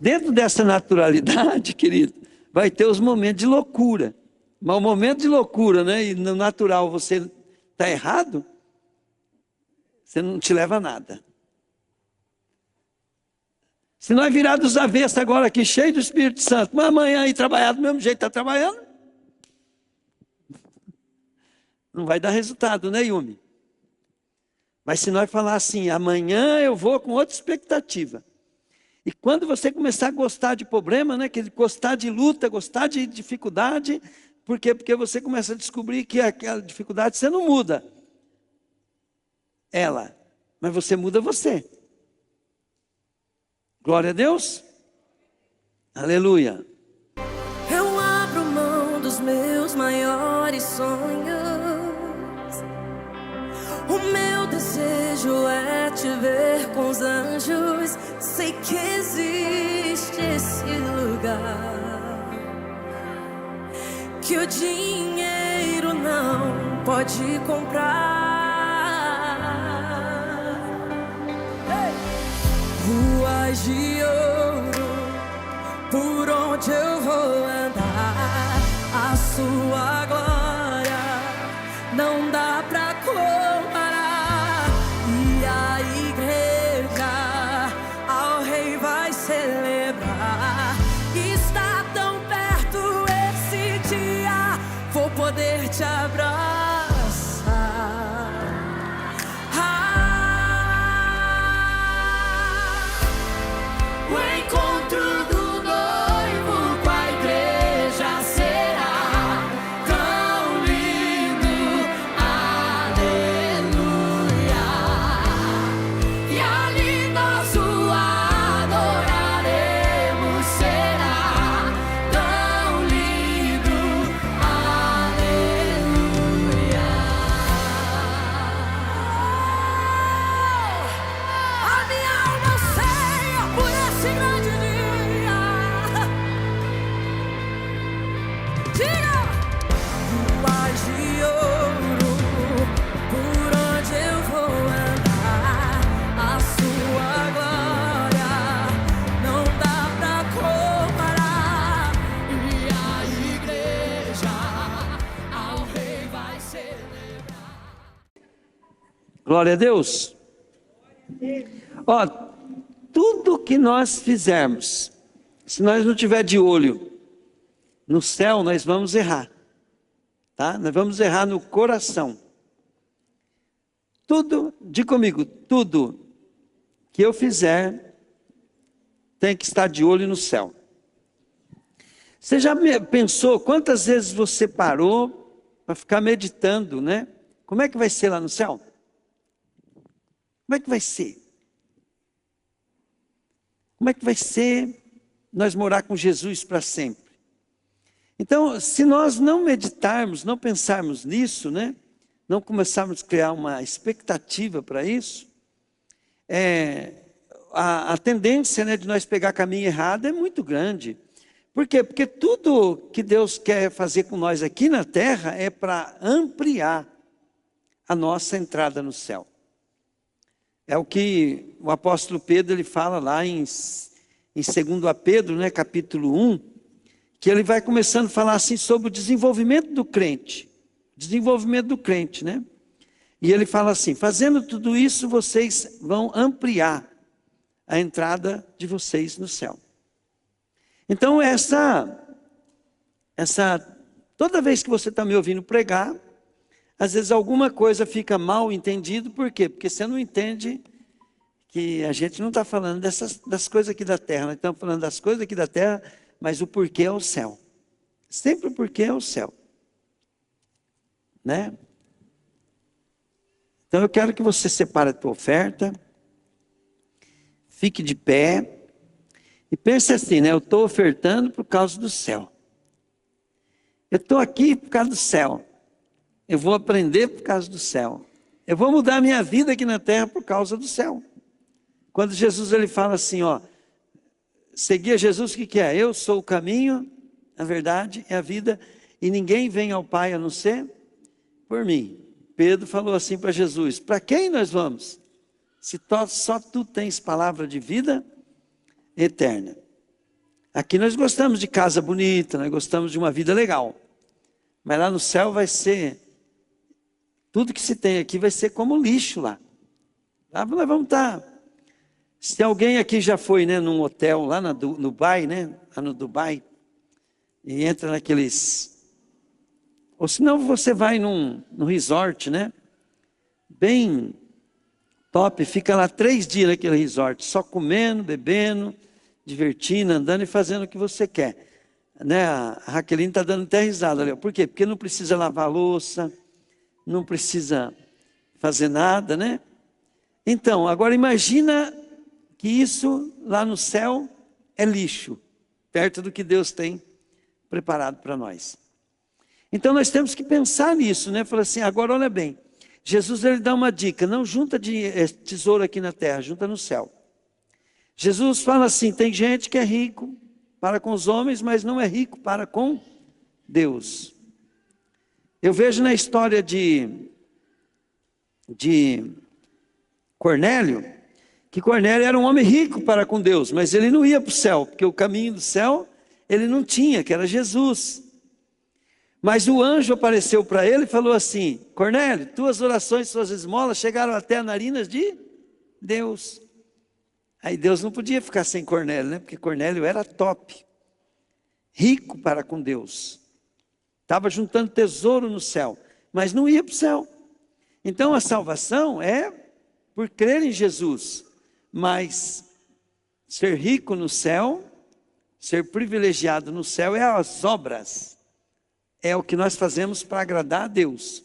Dentro dessa naturalidade, querido, vai ter os momentos de loucura. Mas o momento de loucura, né? E no natural você está errado, você não te leva a nada. Se nós virar dos avessos agora aqui, cheio do Espírito Santo, mas amanhã aí trabalhar do mesmo jeito que está trabalhando, não vai dar resultado, né, Yumi? Mas se nós falar assim, amanhã eu vou com outra expectativa. E quando você começar a gostar de problema, né, gostar de luta, gostar de dificuldade, por quê? Porque você começa a descobrir que aquela dificuldade você não muda ela, mas você muda você. Glória a Deus. Aleluia. Eu abro mão dos meus maiores sonhos. O meu desejo é te ver com os anjos. Sei que existe esse lugar que o dinheiro não pode comprar. Ruas de ouro, por onde eu vou andar, a sua glória não dá pra comparar. E a igreja ao rei vai celebrar. Está tão perto esse dia, vou poder te abraçar. Glória a Deus. Ó, tudo que nós fizermos, se nós não tiver de olho no céu, nós vamos errar. Tá? Nós vamos errar no coração. Tudo, diga comigo, tudo que eu fizer tem que estar de olho no céu. Você já pensou quantas vezes você parou para ficar meditando, né? Como é que vai ser lá no céu? Como é que vai ser? Como é que vai ser nós morar com Jesus para sempre? Então, se nós não meditarmos, não pensarmos nisso, né? Não começarmos a criar uma expectativa para isso, a tendência, né, de nós pegar caminho errado é muito grande. Por quê? Porque tudo que Deus quer fazer com nós aqui na terra é para ampliar a nossa entrada no céu. É o que o apóstolo Pedro ele fala lá em 2 Pedro, né, capítulo 1, que ele vai começando a falar assim sobre o desenvolvimento do crente. Desenvolvimento do crente, né? E ele fala assim, fazendo tudo isso, vocês vão ampliar a entrada de vocês no céu. Então, Toda vez que você está me ouvindo pregar, às vezes alguma coisa fica mal entendido, por quê? Porque você não entende que a gente não está falando das coisas aqui da terra, nós estamos falando das coisas aqui da terra, mas o porquê é o céu. Sempre o porquê é o céu. Né? Então eu quero que você separe a tua oferta, fique de pé e pense assim, né? Eu estou ofertando por causa do céu. Eu estou aqui por causa do céu. Eu vou aprender por causa do céu. Eu vou mudar a minha vida aqui na terra por causa do céu. Quando Jesus ele fala assim, ó, seguir a Jesus, o que é? Eu sou o caminho, a verdade e a vida, e ninguém vem ao Pai a não ser por mim. Pedro falou assim para Jesus, para quem nós vamos? Se só tu tens palavra de vida eterna. Aqui nós gostamos de casa bonita, nós gostamos de uma vida legal. Mas lá no céu vai ser, tudo que se tem aqui vai ser como lixo lá. Lá nós vamos estar. Se alguém aqui já foi, né, num hotel lá no Dubai, né, lá no Dubai, e entra naqueles... Ou senão você vai num resort, né? Bem top, fica lá 3 dias naquele resort, só comendo, bebendo, divertindo, andando e fazendo o que você quer. Né? A Raqueline está dando até risada ali. Por quê? Porque não precisa lavar a louça, não precisa fazer nada, né? Então, agora imagina que isso lá no céu é lixo, perto do que Deus tem preparado para nós. Então nós temos que pensar nisso, né? Falar assim, agora olha bem, Jesus ele dá uma dica, não junta de tesouro aqui na terra, junta no céu. Jesus fala assim, tem gente que é rico para com os homens, mas não é rico para com Deus. Eu vejo na história de Cornélio, que Cornélio era um homem rico para com Deus, mas ele não ia para o céu, porque o caminho do céu ele não tinha, que era Jesus. Mas o anjo apareceu para ele e falou assim, Cornélio, tuas orações, suas esmolas chegaram até as narinas de Deus. Aí Deus não podia ficar sem Cornélio, né? Porque Cornélio era top, rico para com Deus. Estava juntando tesouro no céu, mas não ia para o céu. Então a salvação é por crer em Jesus, mas ser rico no céu, ser privilegiado no céu é as obras. É o que nós fazemos para agradar a Deus.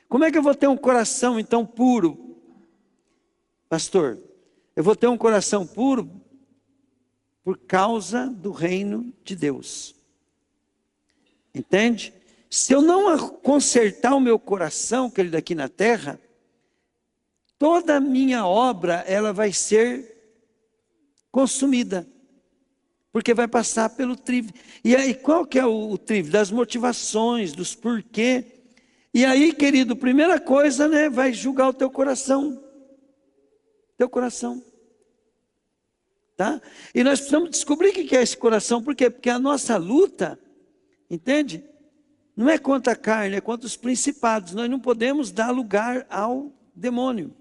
Como é que eu vou ter um coração então puro? Pastor, eu vou ter um coração puro por causa do reino de Deus. Entende? Se eu não consertar o meu coração, querido, aqui na terra, toda a minha obra, ela vai ser consumida. Porque vai passar pelo trive. E aí, qual que é o trive? Das motivações, dos porquê. E aí, querido, primeira coisa, né? Vai julgar o teu coração. Teu coração. Tá? E nós precisamos descobrir o que é esse coração. Por quê? Porque a nossa luta, entende? Não é contra a carne, é contra os principados. Nós não podemos dar lugar ao demônio.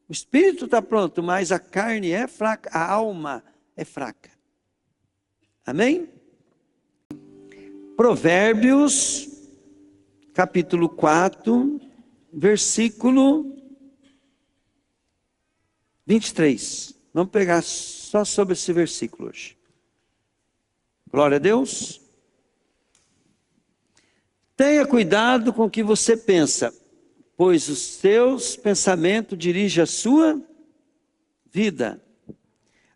O espírito está pronto, mas a carne é fraca, a alma é fraca. Amém? Provérbios, capítulo 4, versículo 23. Vamos pegar só sobre esse versículo hoje. Glória a Deus. Tenha cuidado com o que você pensa, pois os seus pensamentos dirigem a sua vida.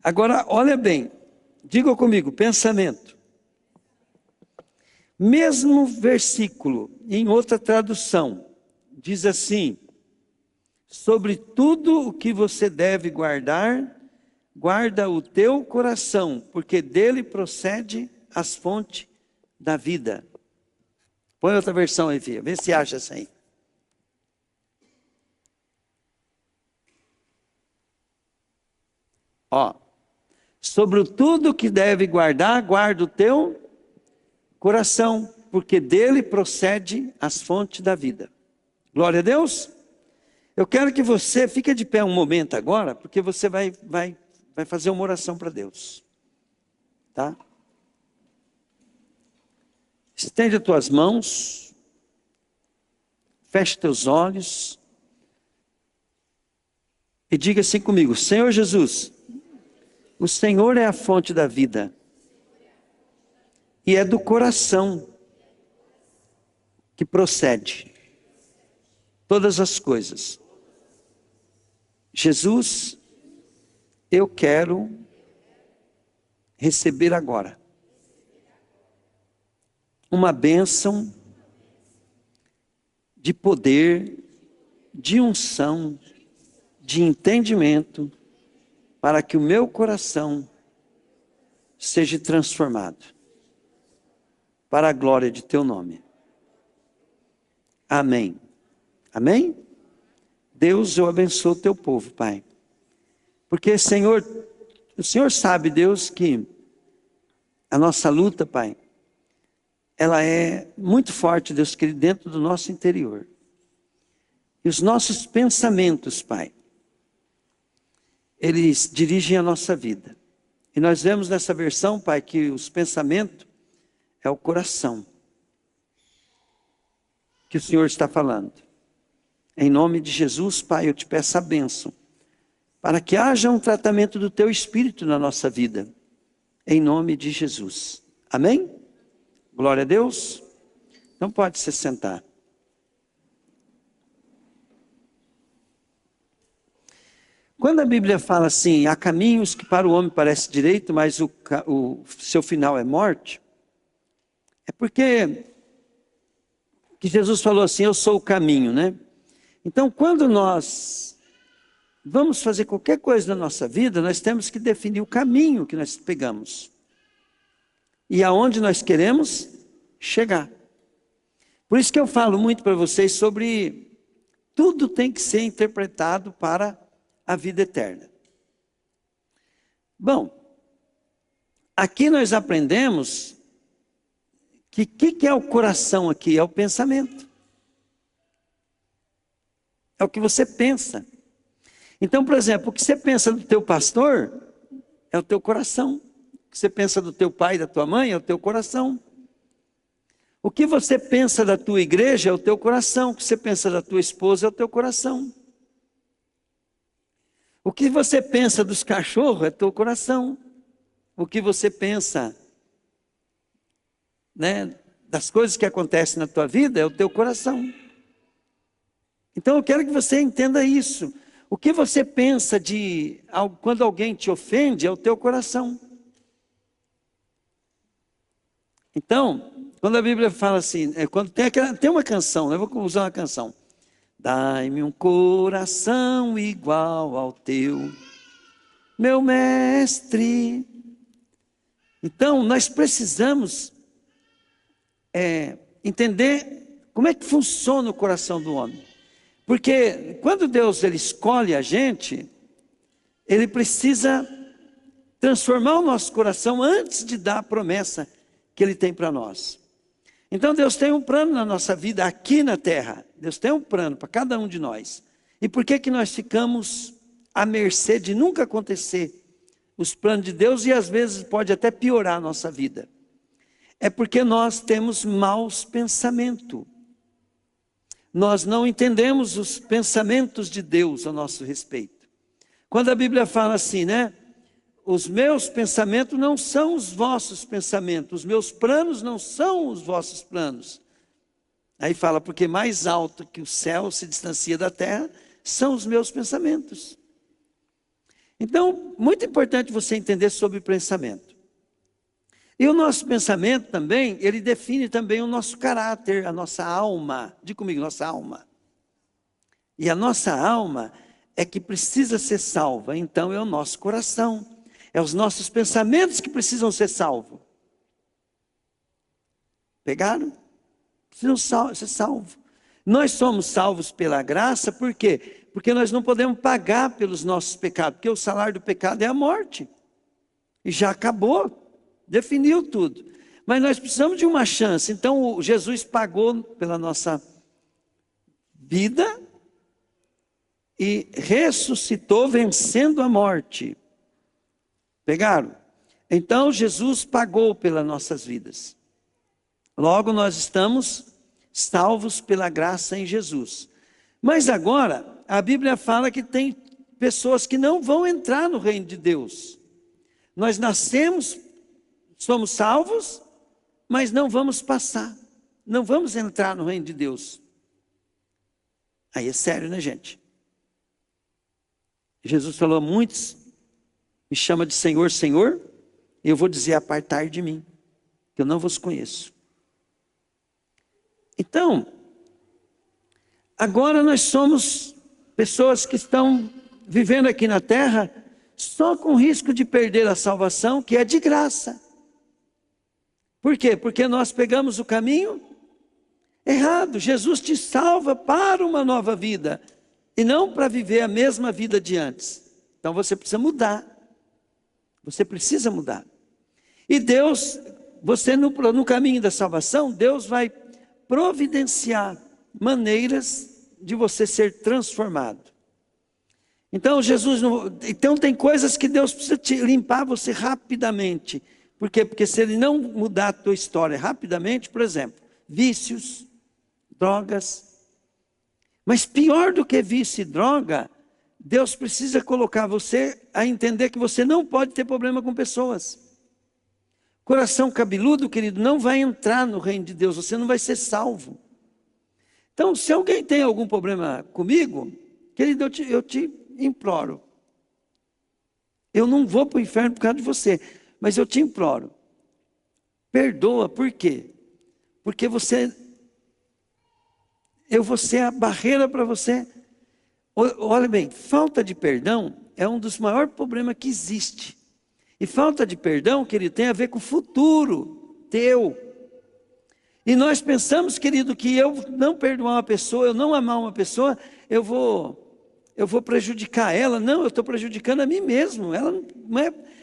Agora, olha bem. Diga comigo, pensamento. Mesmo versículo, em outra tradução, diz assim, sobre tudo o que você deve guardar, guarda o teu coração, porque dele procede as fontes da vida. Põe outra versão aí, filha, vê se acha essa aí. Ó. Sobre tudo que deve guardar, guarda o teu coração, porque dele procede as fontes da vida. Glória a Deus. Eu quero que você fique de pé um momento agora, porque você vai fazer uma oração para Deus. Tá? Estende as tuas mãos, feche teus olhos e diga assim comigo: Senhor Jesus, o Senhor é a fonte da vida e é do coração que procede todas as coisas. Jesus, eu quero receber agora uma bênção de poder, de unção, de entendimento, para que o meu coração seja transformado para a glória de teu nome. Amém. Amém? Deus, eu abençoo o teu povo, Pai. Porque, Senhor, o Senhor sabe, Deus, que a nossa luta, Pai, ela é muito forte, Deus querido, dentro do nosso interior. E os nossos pensamentos, Pai, eles dirigem a nossa vida. E nós vemos nessa versão, Pai, que os pensamentos é o coração que o Senhor está falando. Em nome de Jesus, Pai, eu te peço a bênção, para que haja um tratamento do teu Espírito na nossa vida. Em nome de Jesus. Amém? Glória a Deus. Então pode se sentar. Quando a Bíblia fala assim, há caminhos que para o homem parece direito, mas o seu final é morte, é porque que Jesus falou assim, eu sou o caminho, né? Então, quando nós vamos fazer qualquer coisa na nossa vida, nós temos que definir o caminho que nós pegamos. E aonde nós queremos chegar. Por isso que eu falo muito para vocês sobre tudo tem que ser interpretado para a vida eterna. Bom, aqui nós aprendemos que o que é o coração aqui? É o pensamento. É o que você pensa. Então, por exemplo, o que você pensa do teu pastor é o teu coração. O que você pensa do teu pai e da tua mãe é o teu coração. O que você pensa da tua igreja é o teu coração. O que você pensa da tua esposa é o teu coração. O que você pensa dos cachorros é o teu coração. O que você pensa, né, das coisas que acontecem na tua vida é o teu coração. Então eu quero que você entenda isso. O que você pensa quando alguém te ofende é o teu coração. Então, quando a Bíblia fala assim, quando tem uma canção, eu vou usar uma canção. Dai-me um coração igual ao teu, meu mestre. Então, nós precisamos entender como é que funciona o coração do homem. Porque quando Deus ele escolhe a gente, Ele precisa transformar o nosso coração antes de dar a promessa que Ele tem para nós. Então Deus tem um plano na nossa vida aqui na terra. Deus tem um plano para cada um de nós. E por que nós ficamos à mercê de nunca acontecer os planos de Deus e às vezes pode até piorar a nossa vida? É porque nós temos maus pensamentos. Nós não entendemos os pensamentos de Deus a nosso respeito. Quando a Bíblia fala assim, né? Os meus pensamentos não são os vossos pensamentos, os meus planos não são os vossos planos. Aí fala, porque mais alto que o céu se distancia da terra, são os meus pensamentos. Então, muito importante você entender sobre o pensamento. E o nosso pensamento também, ele define também o nosso caráter, a nossa alma. Diga comigo, nossa alma. E a nossa alma é que precisa ser salva, então é o nosso coração. É os nossos pensamentos que precisam ser salvos. Pegaram? Precisam ser salvos. Nós somos salvos pela graça, por quê? Porque nós não podemos pagar pelos nossos pecados, porque o salário do pecado é a morte. E já acabou. Definiu tudo. Mas nós precisamos de uma chance. Então Jesus pagou pela nossa vida e ressuscitou vencendo a morte. Pegaram? Então Jesus pagou pelas nossas vidas. Logo, nós estamos salvos pela graça em Jesus. Mas agora, a Bíblia fala que tem pessoas que não vão entrar no reino de Deus. Nós nascemos, somos salvos, mas não vamos passar. Não vamos entrar no reino de Deus. Aí é sério, né, gente? Jesus falou: muitos me chamam de Senhor, Senhor, e eu vou dizer: apartai de mim, que eu não vos conheço. Então, agora nós somos pessoas que estão vivendo aqui na terra só com risco de perder a salvação, que é de graça. Por quê? Porque nós pegamos o caminho errado. Jesus te salva para uma nova vida e não para viver a mesma vida de antes. Então você precisa mudar. Você precisa mudar. E Deus, você no caminho da salvação, Deus vai providenciar maneiras de você ser transformado. Então então tem coisas que Deus precisa limpar você rapidamente. Por quê? Porque se Ele não mudar a tua história rapidamente, por exemplo, vícios, drogas. Mas pior do que vício e droga, Deus precisa colocar você a entender que você não pode ter problema com pessoas. Coração cabeludo, querido, não vai entrar no reino de Deus, você não vai ser salvo. Então, se alguém tem algum problema comigo, querido, eu te imploro. Eu não vou para o inferno por causa de você, mas eu te imploro. Perdoa, por quê? Porque eu vou ser a barreira para você. Olha bem, falta de perdão é um dos maiores problemas que existe. E falta de perdão, querido, tem a ver com o futuro teu. E nós pensamos, querido, que eu não perdoar uma pessoa, eu não amar uma pessoa, eu vou prejudicar ela. Não, eu estou prejudicando a mim mesmo. Ela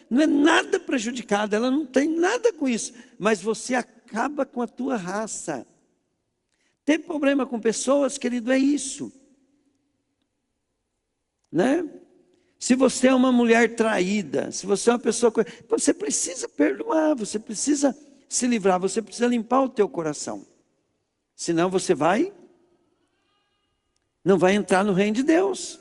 não é nada prejudicada, ela não tem nada com isso. Mas você acaba com a tua raça. Ter problema com pessoas, querido, é isso. Né? Se você é uma mulher traída, se você é uma pessoa... Você precisa perdoar, você precisa se livrar, você precisa limpar o teu coração. Senão você não vai entrar no reino de Deus.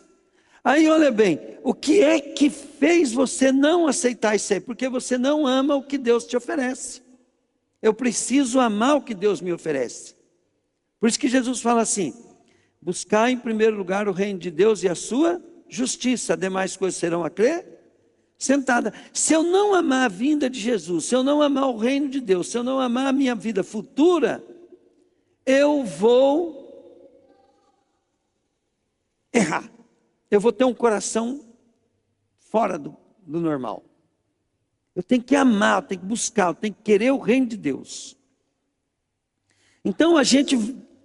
Aí olha bem, o que é que fez você não aceitar isso aí? Porque você não ama o que Deus te oferece. Eu preciso amar o que Deus me oferece. Por isso que Jesus fala assim: buscar em primeiro lugar o reino de Deus e a sua justiça, demais coisas serão acrescentadas. Se eu não amar a vinda de Jesus, se eu não amar o reino de Deus, se eu não amar a minha vida futura, eu vou errar. Eu vou ter um coração fora do normal. Eu tenho que amar, eu tenho que buscar, eu tenho que querer o reino de Deus. Então a gente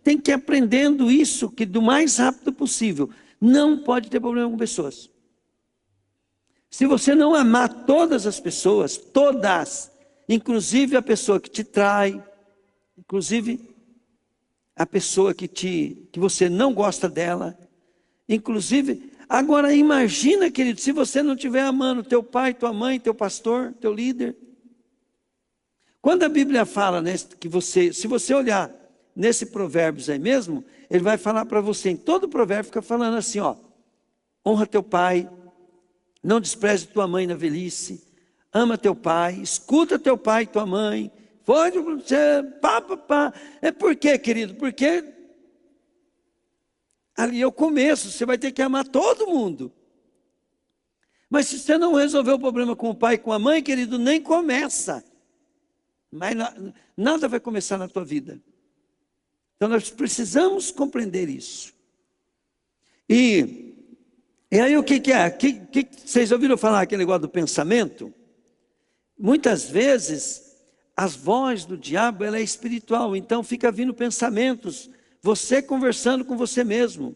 tem que ir aprendendo isso, que do mais rápido possível. Não pode ter problema com pessoas. Se você não amar todas as pessoas, todas, inclusive a pessoa que te trai, inclusive a pessoa que você não gosta dela, inclusive, agora imagina, querido, se você não estiver amando teu pai, tua mãe, teu pastor, teu líder. Quando a Bíblia fala, né, que se você olhar nesse Provérbios aí mesmo, ele vai falar para você, em todo provérbio fica falando assim, ó: honra teu pai, não despreze tua mãe na velhice, ama teu pai, escuta teu pai e tua mãe, pode você, pá. É por quê, querido? Porque ali é o começo, você vai ter que amar todo mundo. Mas se você não resolver o problema com o pai e com a mãe, querido, nem começa. Mas nada vai começar na tua vida. Então nós precisamos compreender isso. E aí o que é? Vocês ouviram falar aquele negócio do pensamento? Muitas vezes as vozes do diabo, ela é espiritual, então fica vindo pensamentos, você conversando com você mesmo.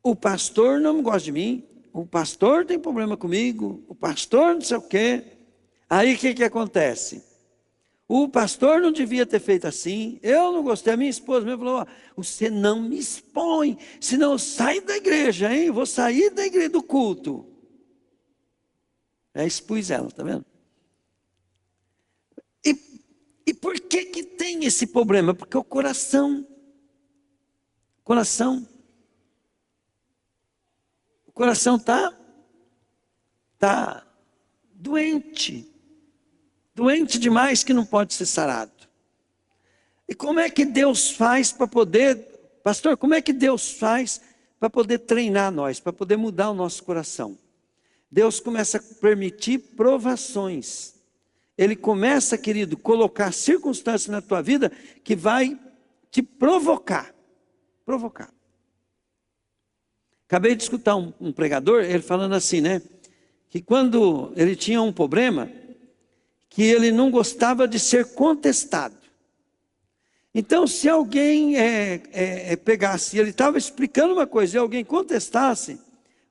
O pastor não gosta de mim, o pastor tem problema comigo, o pastor não sei o quê. Aí o que acontece? O pastor não devia ter feito assim, eu não gostei, a minha esposa mesmo falou: você não me expõe, senão eu saio da igreja, hein? Eu vou sair da igreja, do culto. Expus ela, tá vendo? E E por que que tem esse problema? Porque o coração tá doente demais, que não pode ser sarado. E como é que Deus faz para poder, pastor, como é que Deus faz para poder treinar nós, para poder mudar o nosso coração? Deus começa a permitir provações. Ele começa, querido, colocar circunstâncias na tua vida que vai te provocar. Acabei de escutar um pregador, ele falando assim, né? Que quando ele tinha um problema, que ele não gostava de ser contestado. Então, se alguém pegasse, ele estava explicando uma coisa, e alguém contestasse,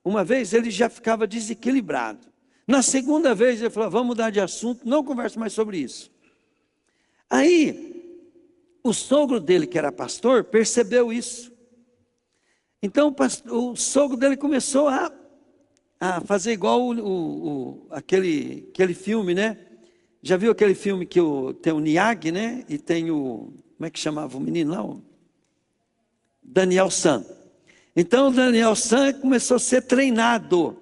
uma vez ele já ficava desequilibrado. Na segunda vez ele falou, vamos mudar de assunto, não converse mais sobre isso. Aí, o sogro dele, que era pastor, percebeu isso. Então, o sogro dele começou a fazer igual aquele filme, né? Já viu aquele filme que tem o Niag, né? E tem como é que chamava o menino lá? O Daniel San. Então, o Daniel San começou a ser treinado.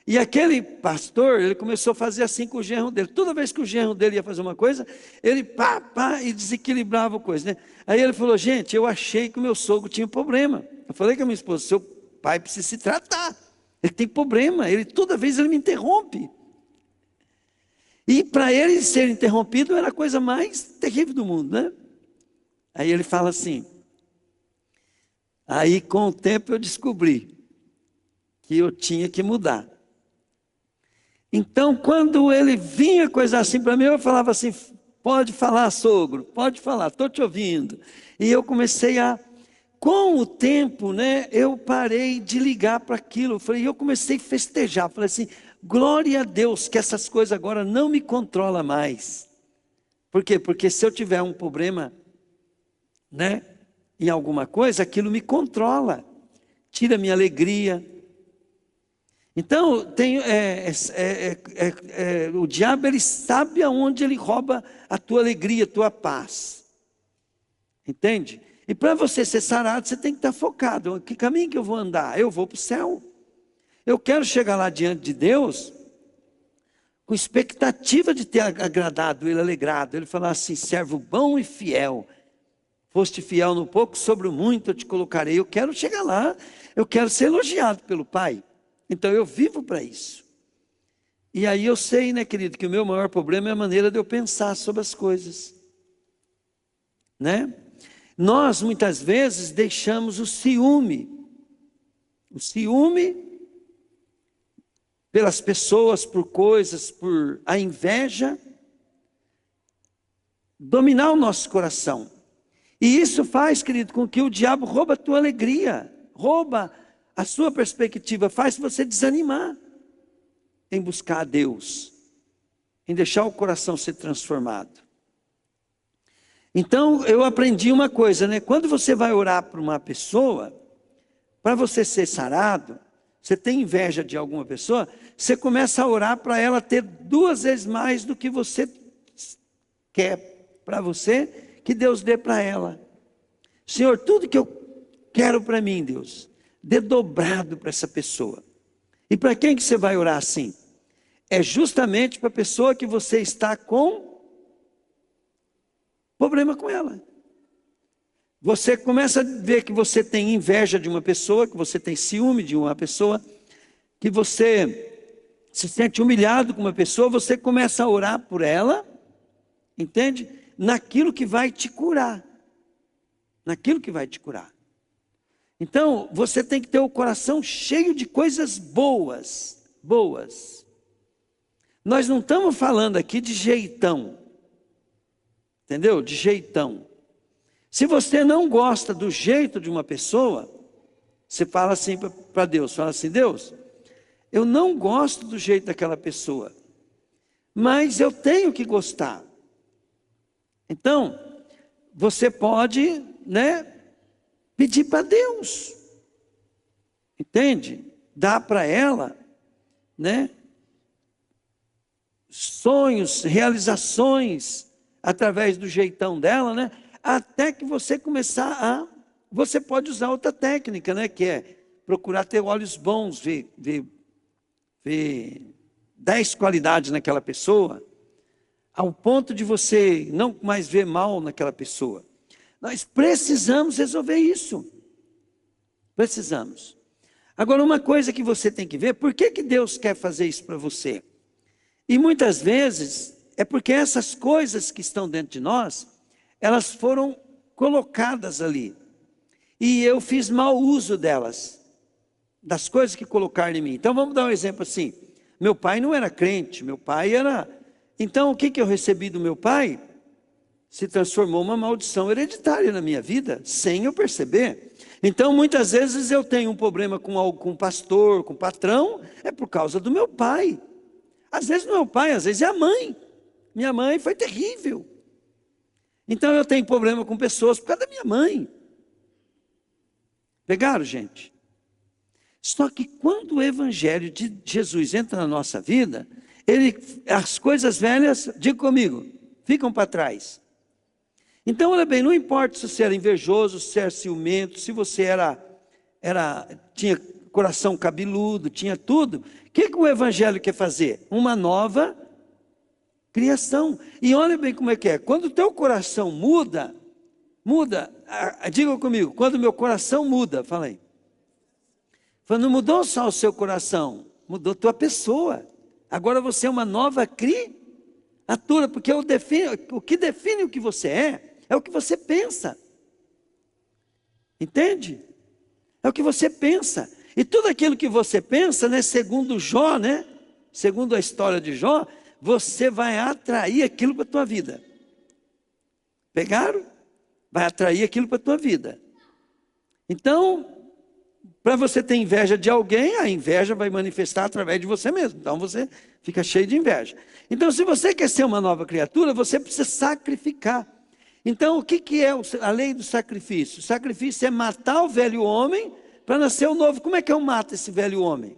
E aquele pastor, ele começou a fazer assim com o genro dele. Toda vez que o genro dele ia fazer uma coisa, ele e desequilibrava a coisa, né? Aí ele falou, gente, eu achei que o meu sogro tinha um problema. Eu falei com a minha esposa, seu pai precisa se tratar. Ele tem problema, toda vez ele me interrompe. E para ele ser interrompido era a coisa mais terrível do mundo, né? Aí ele fala assim, aí com o tempo eu descobri que eu tinha que mudar. Então quando ele vinha coisa assim para mim, eu falava assim, pode falar, sogro, pode falar, estou te ouvindo. E eu comecei com o tempo, né, eu parei de ligar para aquilo. Eu comecei a festejar, falei assim, glória a Deus que essas coisas agora não me controlam mais. Por quê? Porque se eu tiver um problema, né, em alguma coisa, aquilo me controla, tira minha alegria. Então, o diabo, ele sabe aonde ele rouba a tua alegria, a tua paz. Entende? E para você ser sarado, você tem que estar focado. Que caminho que eu vou andar? Eu vou para o céu. Eu quero chegar lá diante de Deus com expectativa de ter agradado Ele, alegrado. Ele falar assim, servo bom e fiel. Foste fiel no pouco, sobre o muito eu te colocarei. Eu quero chegar lá, eu quero ser elogiado pelo Pai. Então eu vivo para isso. E aí eu sei, né, querido, que o meu maior problema é a maneira de eu pensar sobre as coisas. Né? Nós muitas vezes deixamos o ciúme pelas pessoas, por coisas, por a inveja, dominar o nosso coração. E isso faz, querido, com que o diabo rouba a tua alegria, rouba a sua perspectiva, faz você desanimar em buscar a Deus, em deixar o coração ser transformado. Então, eu aprendi uma coisa, né? Quando você vai orar para uma pessoa, para você ser sarado, você tem inveja de alguma pessoa, você começa a orar para ela ter 2 vezes mais do que você quer para você, que Deus dê para ela. Senhor, tudo que eu quero para mim, Deus, dê dobrado para essa pessoa. E para quem que você vai orar assim? É justamente para a pessoa que você está com problema com ela. Você começa a ver que você tem inveja de uma pessoa, que você tem ciúme de uma pessoa, que você se sente humilhado com uma pessoa, você começa a orar por ela, entende? Naquilo que vai te curar. Naquilo que vai te curar. Então, você tem que ter o coração cheio de coisas boas. Nós não estamos falando aqui de jeitão. Entendeu? De jeitão. Se você não gosta do jeito de uma pessoa, você fala assim para Deus, fala assim, Deus, eu não gosto do jeito daquela pessoa, mas eu tenho que gostar. Então, você pode, né, pedir para Deus, entende? Dá para ela, né, sonhos, realizações, através do jeitão dela, né? Até que você começar a... Você pode usar outra técnica, né? Que é procurar ter olhos bons, ver 10 qualidades naquela pessoa, ao ponto de você não mais ver mal naquela pessoa. Nós precisamos resolver isso. Precisamos. Agora, uma coisa que você tem que ver, por que Deus quer fazer isso para você? E muitas vezes, é porque essas coisas que estão dentro de nós, elas foram colocadas ali. E eu fiz mau uso delas, das coisas que colocaram em mim. Então, vamos dar um exemplo assim. Meu pai não era crente, meu pai era... Então, o que eu recebi do meu pai? Se transformou uma maldição hereditária na minha vida, sem eu perceber. Então, muitas vezes eu tenho um problema com o pastor, com o patrão, é por causa do meu pai. Às vezes não é o pai, às vezes é a mãe. Minha mãe foi terrível. Então, eu tenho problema com pessoas por causa da minha mãe. Pegaram, gente? Só que quando o evangelho de Jesus entra na nossa vida, as coisas velhas, diga comigo, ficam para trás. Então, olha bem, não importa se você era invejoso, se era ciumento, se você tinha coração cabeludo, tinha tudo. O que o evangelho quer fazer? Uma nova criação. E olha bem como é que é. Quando o teu coração muda, diga comigo, quando o meu coração muda, fala aí. Não mudou só o seu coração, mudou a tua pessoa. Agora você é uma nova criatura, porque o que define o que você é o que você pensa. Entende? É o que você pensa. E tudo aquilo que você pensa, né, segundo Jó, né, segundo a história de Jó, você vai atrair aquilo para a tua vida. Pegaram? Vai atrair aquilo para a tua vida. Então, para você ter inveja de alguém, a inveja vai manifestar através de você mesmo. Então você fica cheio de inveja. Então, se você quer ser uma nova criatura, você precisa sacrificar. Então, o que é a lei do sacrifício? O sacrifício é matar o velho homem para nascer o novo. Como é que eu mato esse velho homem?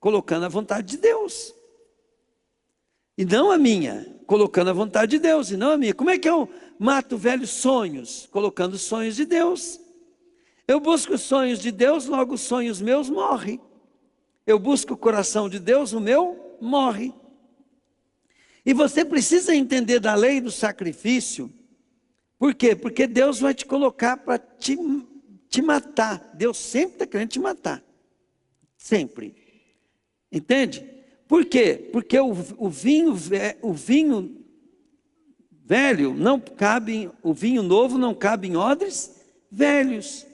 Colocando a vontade de Deus. E não a minha. Colocando a vontade de Deus e não a minha. Como é que eu mato velhos sonhos? Colocando os sonhos de Deus. Eu busco os sonhos de Deus, logo os sonhos meus morrem. Eu busco o coração de Deus, o meu morre. E você precisa entender da lei do sacrifício. Por quê? Porque Deus vai te colocar para te matar. Deus sempre está querendo te matar. Sempre. Entende? Por quê? Porque o vinho velho não cabe, o vinho novo não cabe em odres velhos.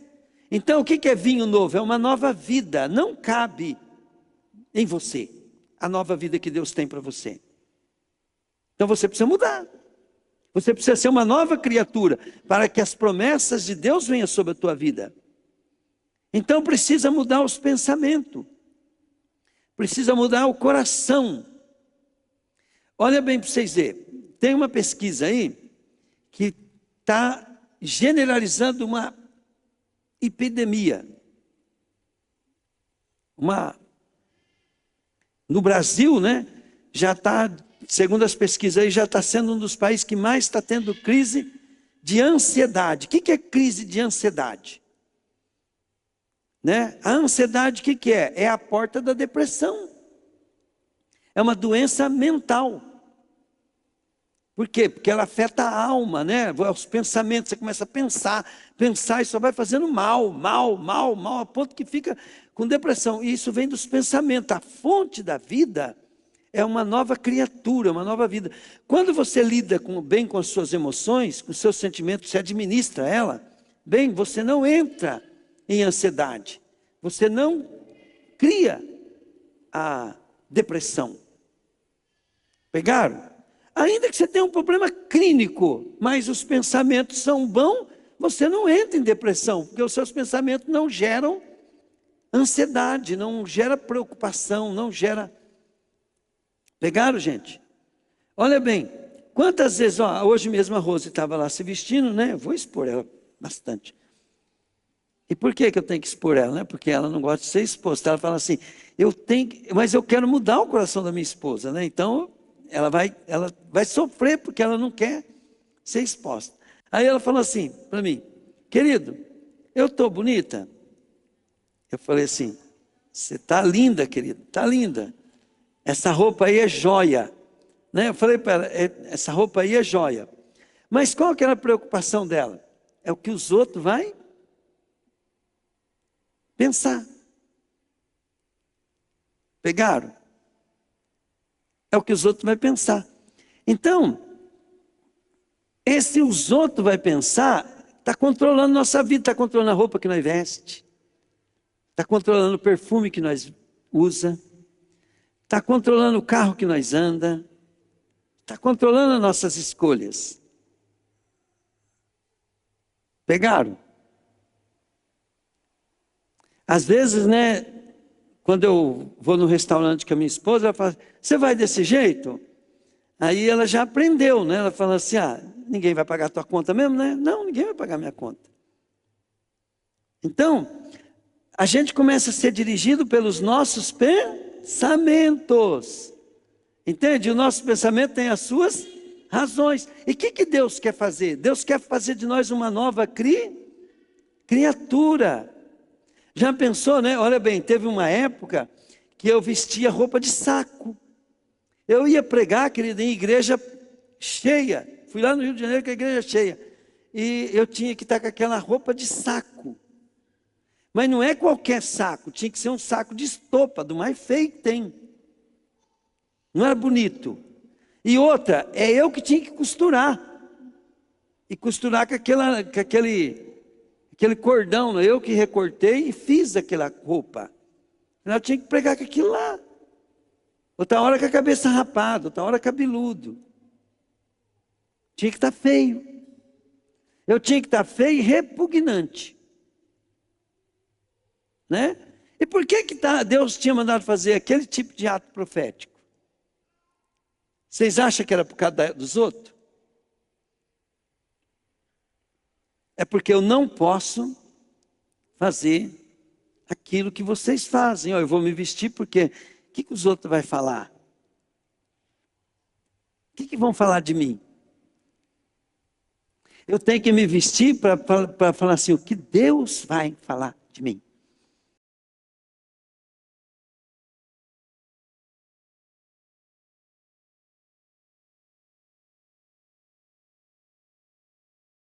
Então, o que é vinho novo? É uma nova vida, não cabe em você, a nova vida que Deus tem para você. Então, você precisa mudar. Você precisa ser uma nova criatura, para que as promessas de Deus venham sobre a tua vida. Então, precisa mudar os pensamentos. Precisa mudar o coração. Olha bem para vocês verem. Tem uma pesquisa aí, que está generalizando uma epidemia. No Brasil, né, já está, segundo as pesquisas aí, já está sendo um dos países que mais está tendo crise de ansiedade. O que é crise de ansiedade? Né? A ansiedade, o que é? É a porta da depressão. É uma doença mental. Por quê? Porque ela afeta a alma, né? Os pensamentos, você começa a pensar e só vai fazendo mal, a ponto que fica com depressão. E isso vem dos pensamentos. A fonte da vida é uma nova criatura, uma nova vida. Quando você lida bem com as suas emoções, com os seus sentimentos, você administra ela, bem, você não entra em ansiedade. Você não cria a depressão. Pegaram? Ainda que você tenha um problema clínico, mas os pensamentos são bons, você não entra em depressão, porque os seus pensamentos não geram ansiedade, não gera preocupação, não gera... Pegaram, gente? Olha bem, quantas vezes, hoje mesmo a Rose estava lá se vestindo, né? Eu vou expor ela bastante. E por que eu tenho que expor ela? Né? Porque ela não gosta de ser exposta. Ela fala assim, mas eu quero mudar o coração da minha esposa, né? Então, ela vai sofrer porque ela não quer ser exposta. Aí ela falou assim para mim: querido, eu estou bonita? Eu falei assim: você está linda, querido, está linda. Essa roupa aí é joia. Né? Eu falei para ela: essa roupa aí é joia. Mas qual que era a preocupação dela? É o que os outros vão pensar. Pegaram? É o que os outros vão pensar. Então, esse os outros vão pensar, está controlando nossa vida, está controlando a roupa que nós veste, está controlando o perfume que nós usa, está controlando o carro que nós anda, está controlando as nossas escolhas. Pegaram? Às vezes, né, quando eu vou no restaurante com a minha esposa, ela fala: você vai desse jeito? Aí ela já aprendeu, né? Ela fala assim: ninguém vai pagar a tua conta mesmo, né? Não, ninguém vai pagar a minha conta. Então, a gente começa a ser dirigido pelos nossos pensamentos. Entende? O nosso pensamento tem as suas razões. E o que Deus quer fazer? Deus quer fazer de nós uma nova criatura. Já pensou, né? Olha bem, teve uma época que eu vestia roupa de saco. Eu ia pregar, querido, em igreja cheia. Fui lá no Rio de Janeiro com a igreja cheia. E eu tinha que estar com aquela roupa de saco. Mas não é qualquer saco, tinha que ser um saco de estopa, do mais feio que tem. Não era bonito. E outra, é eu que tinha que costurar. E costurar com aquele cordão, eu que recortei e fiz aquela roupa. Eu tinha que pregar com aquilo lá. Outra hora com a cabeça rapada, outra hora cabeludo. Tinha que estar feio. Eu tinha que estar feio e repugnante. Né? E por que Deus tinha mandado fazer aquele tipo de ato profético? Vocês acham que era por causa dos outros? É porque eu não posso fazer aquilo que vocês fazem. Eu vou me vestir porque o que os outros vão falar? O que vão falar de mim? Eu tenho que me vestir para falar assim: o que Deus vai falar de mim?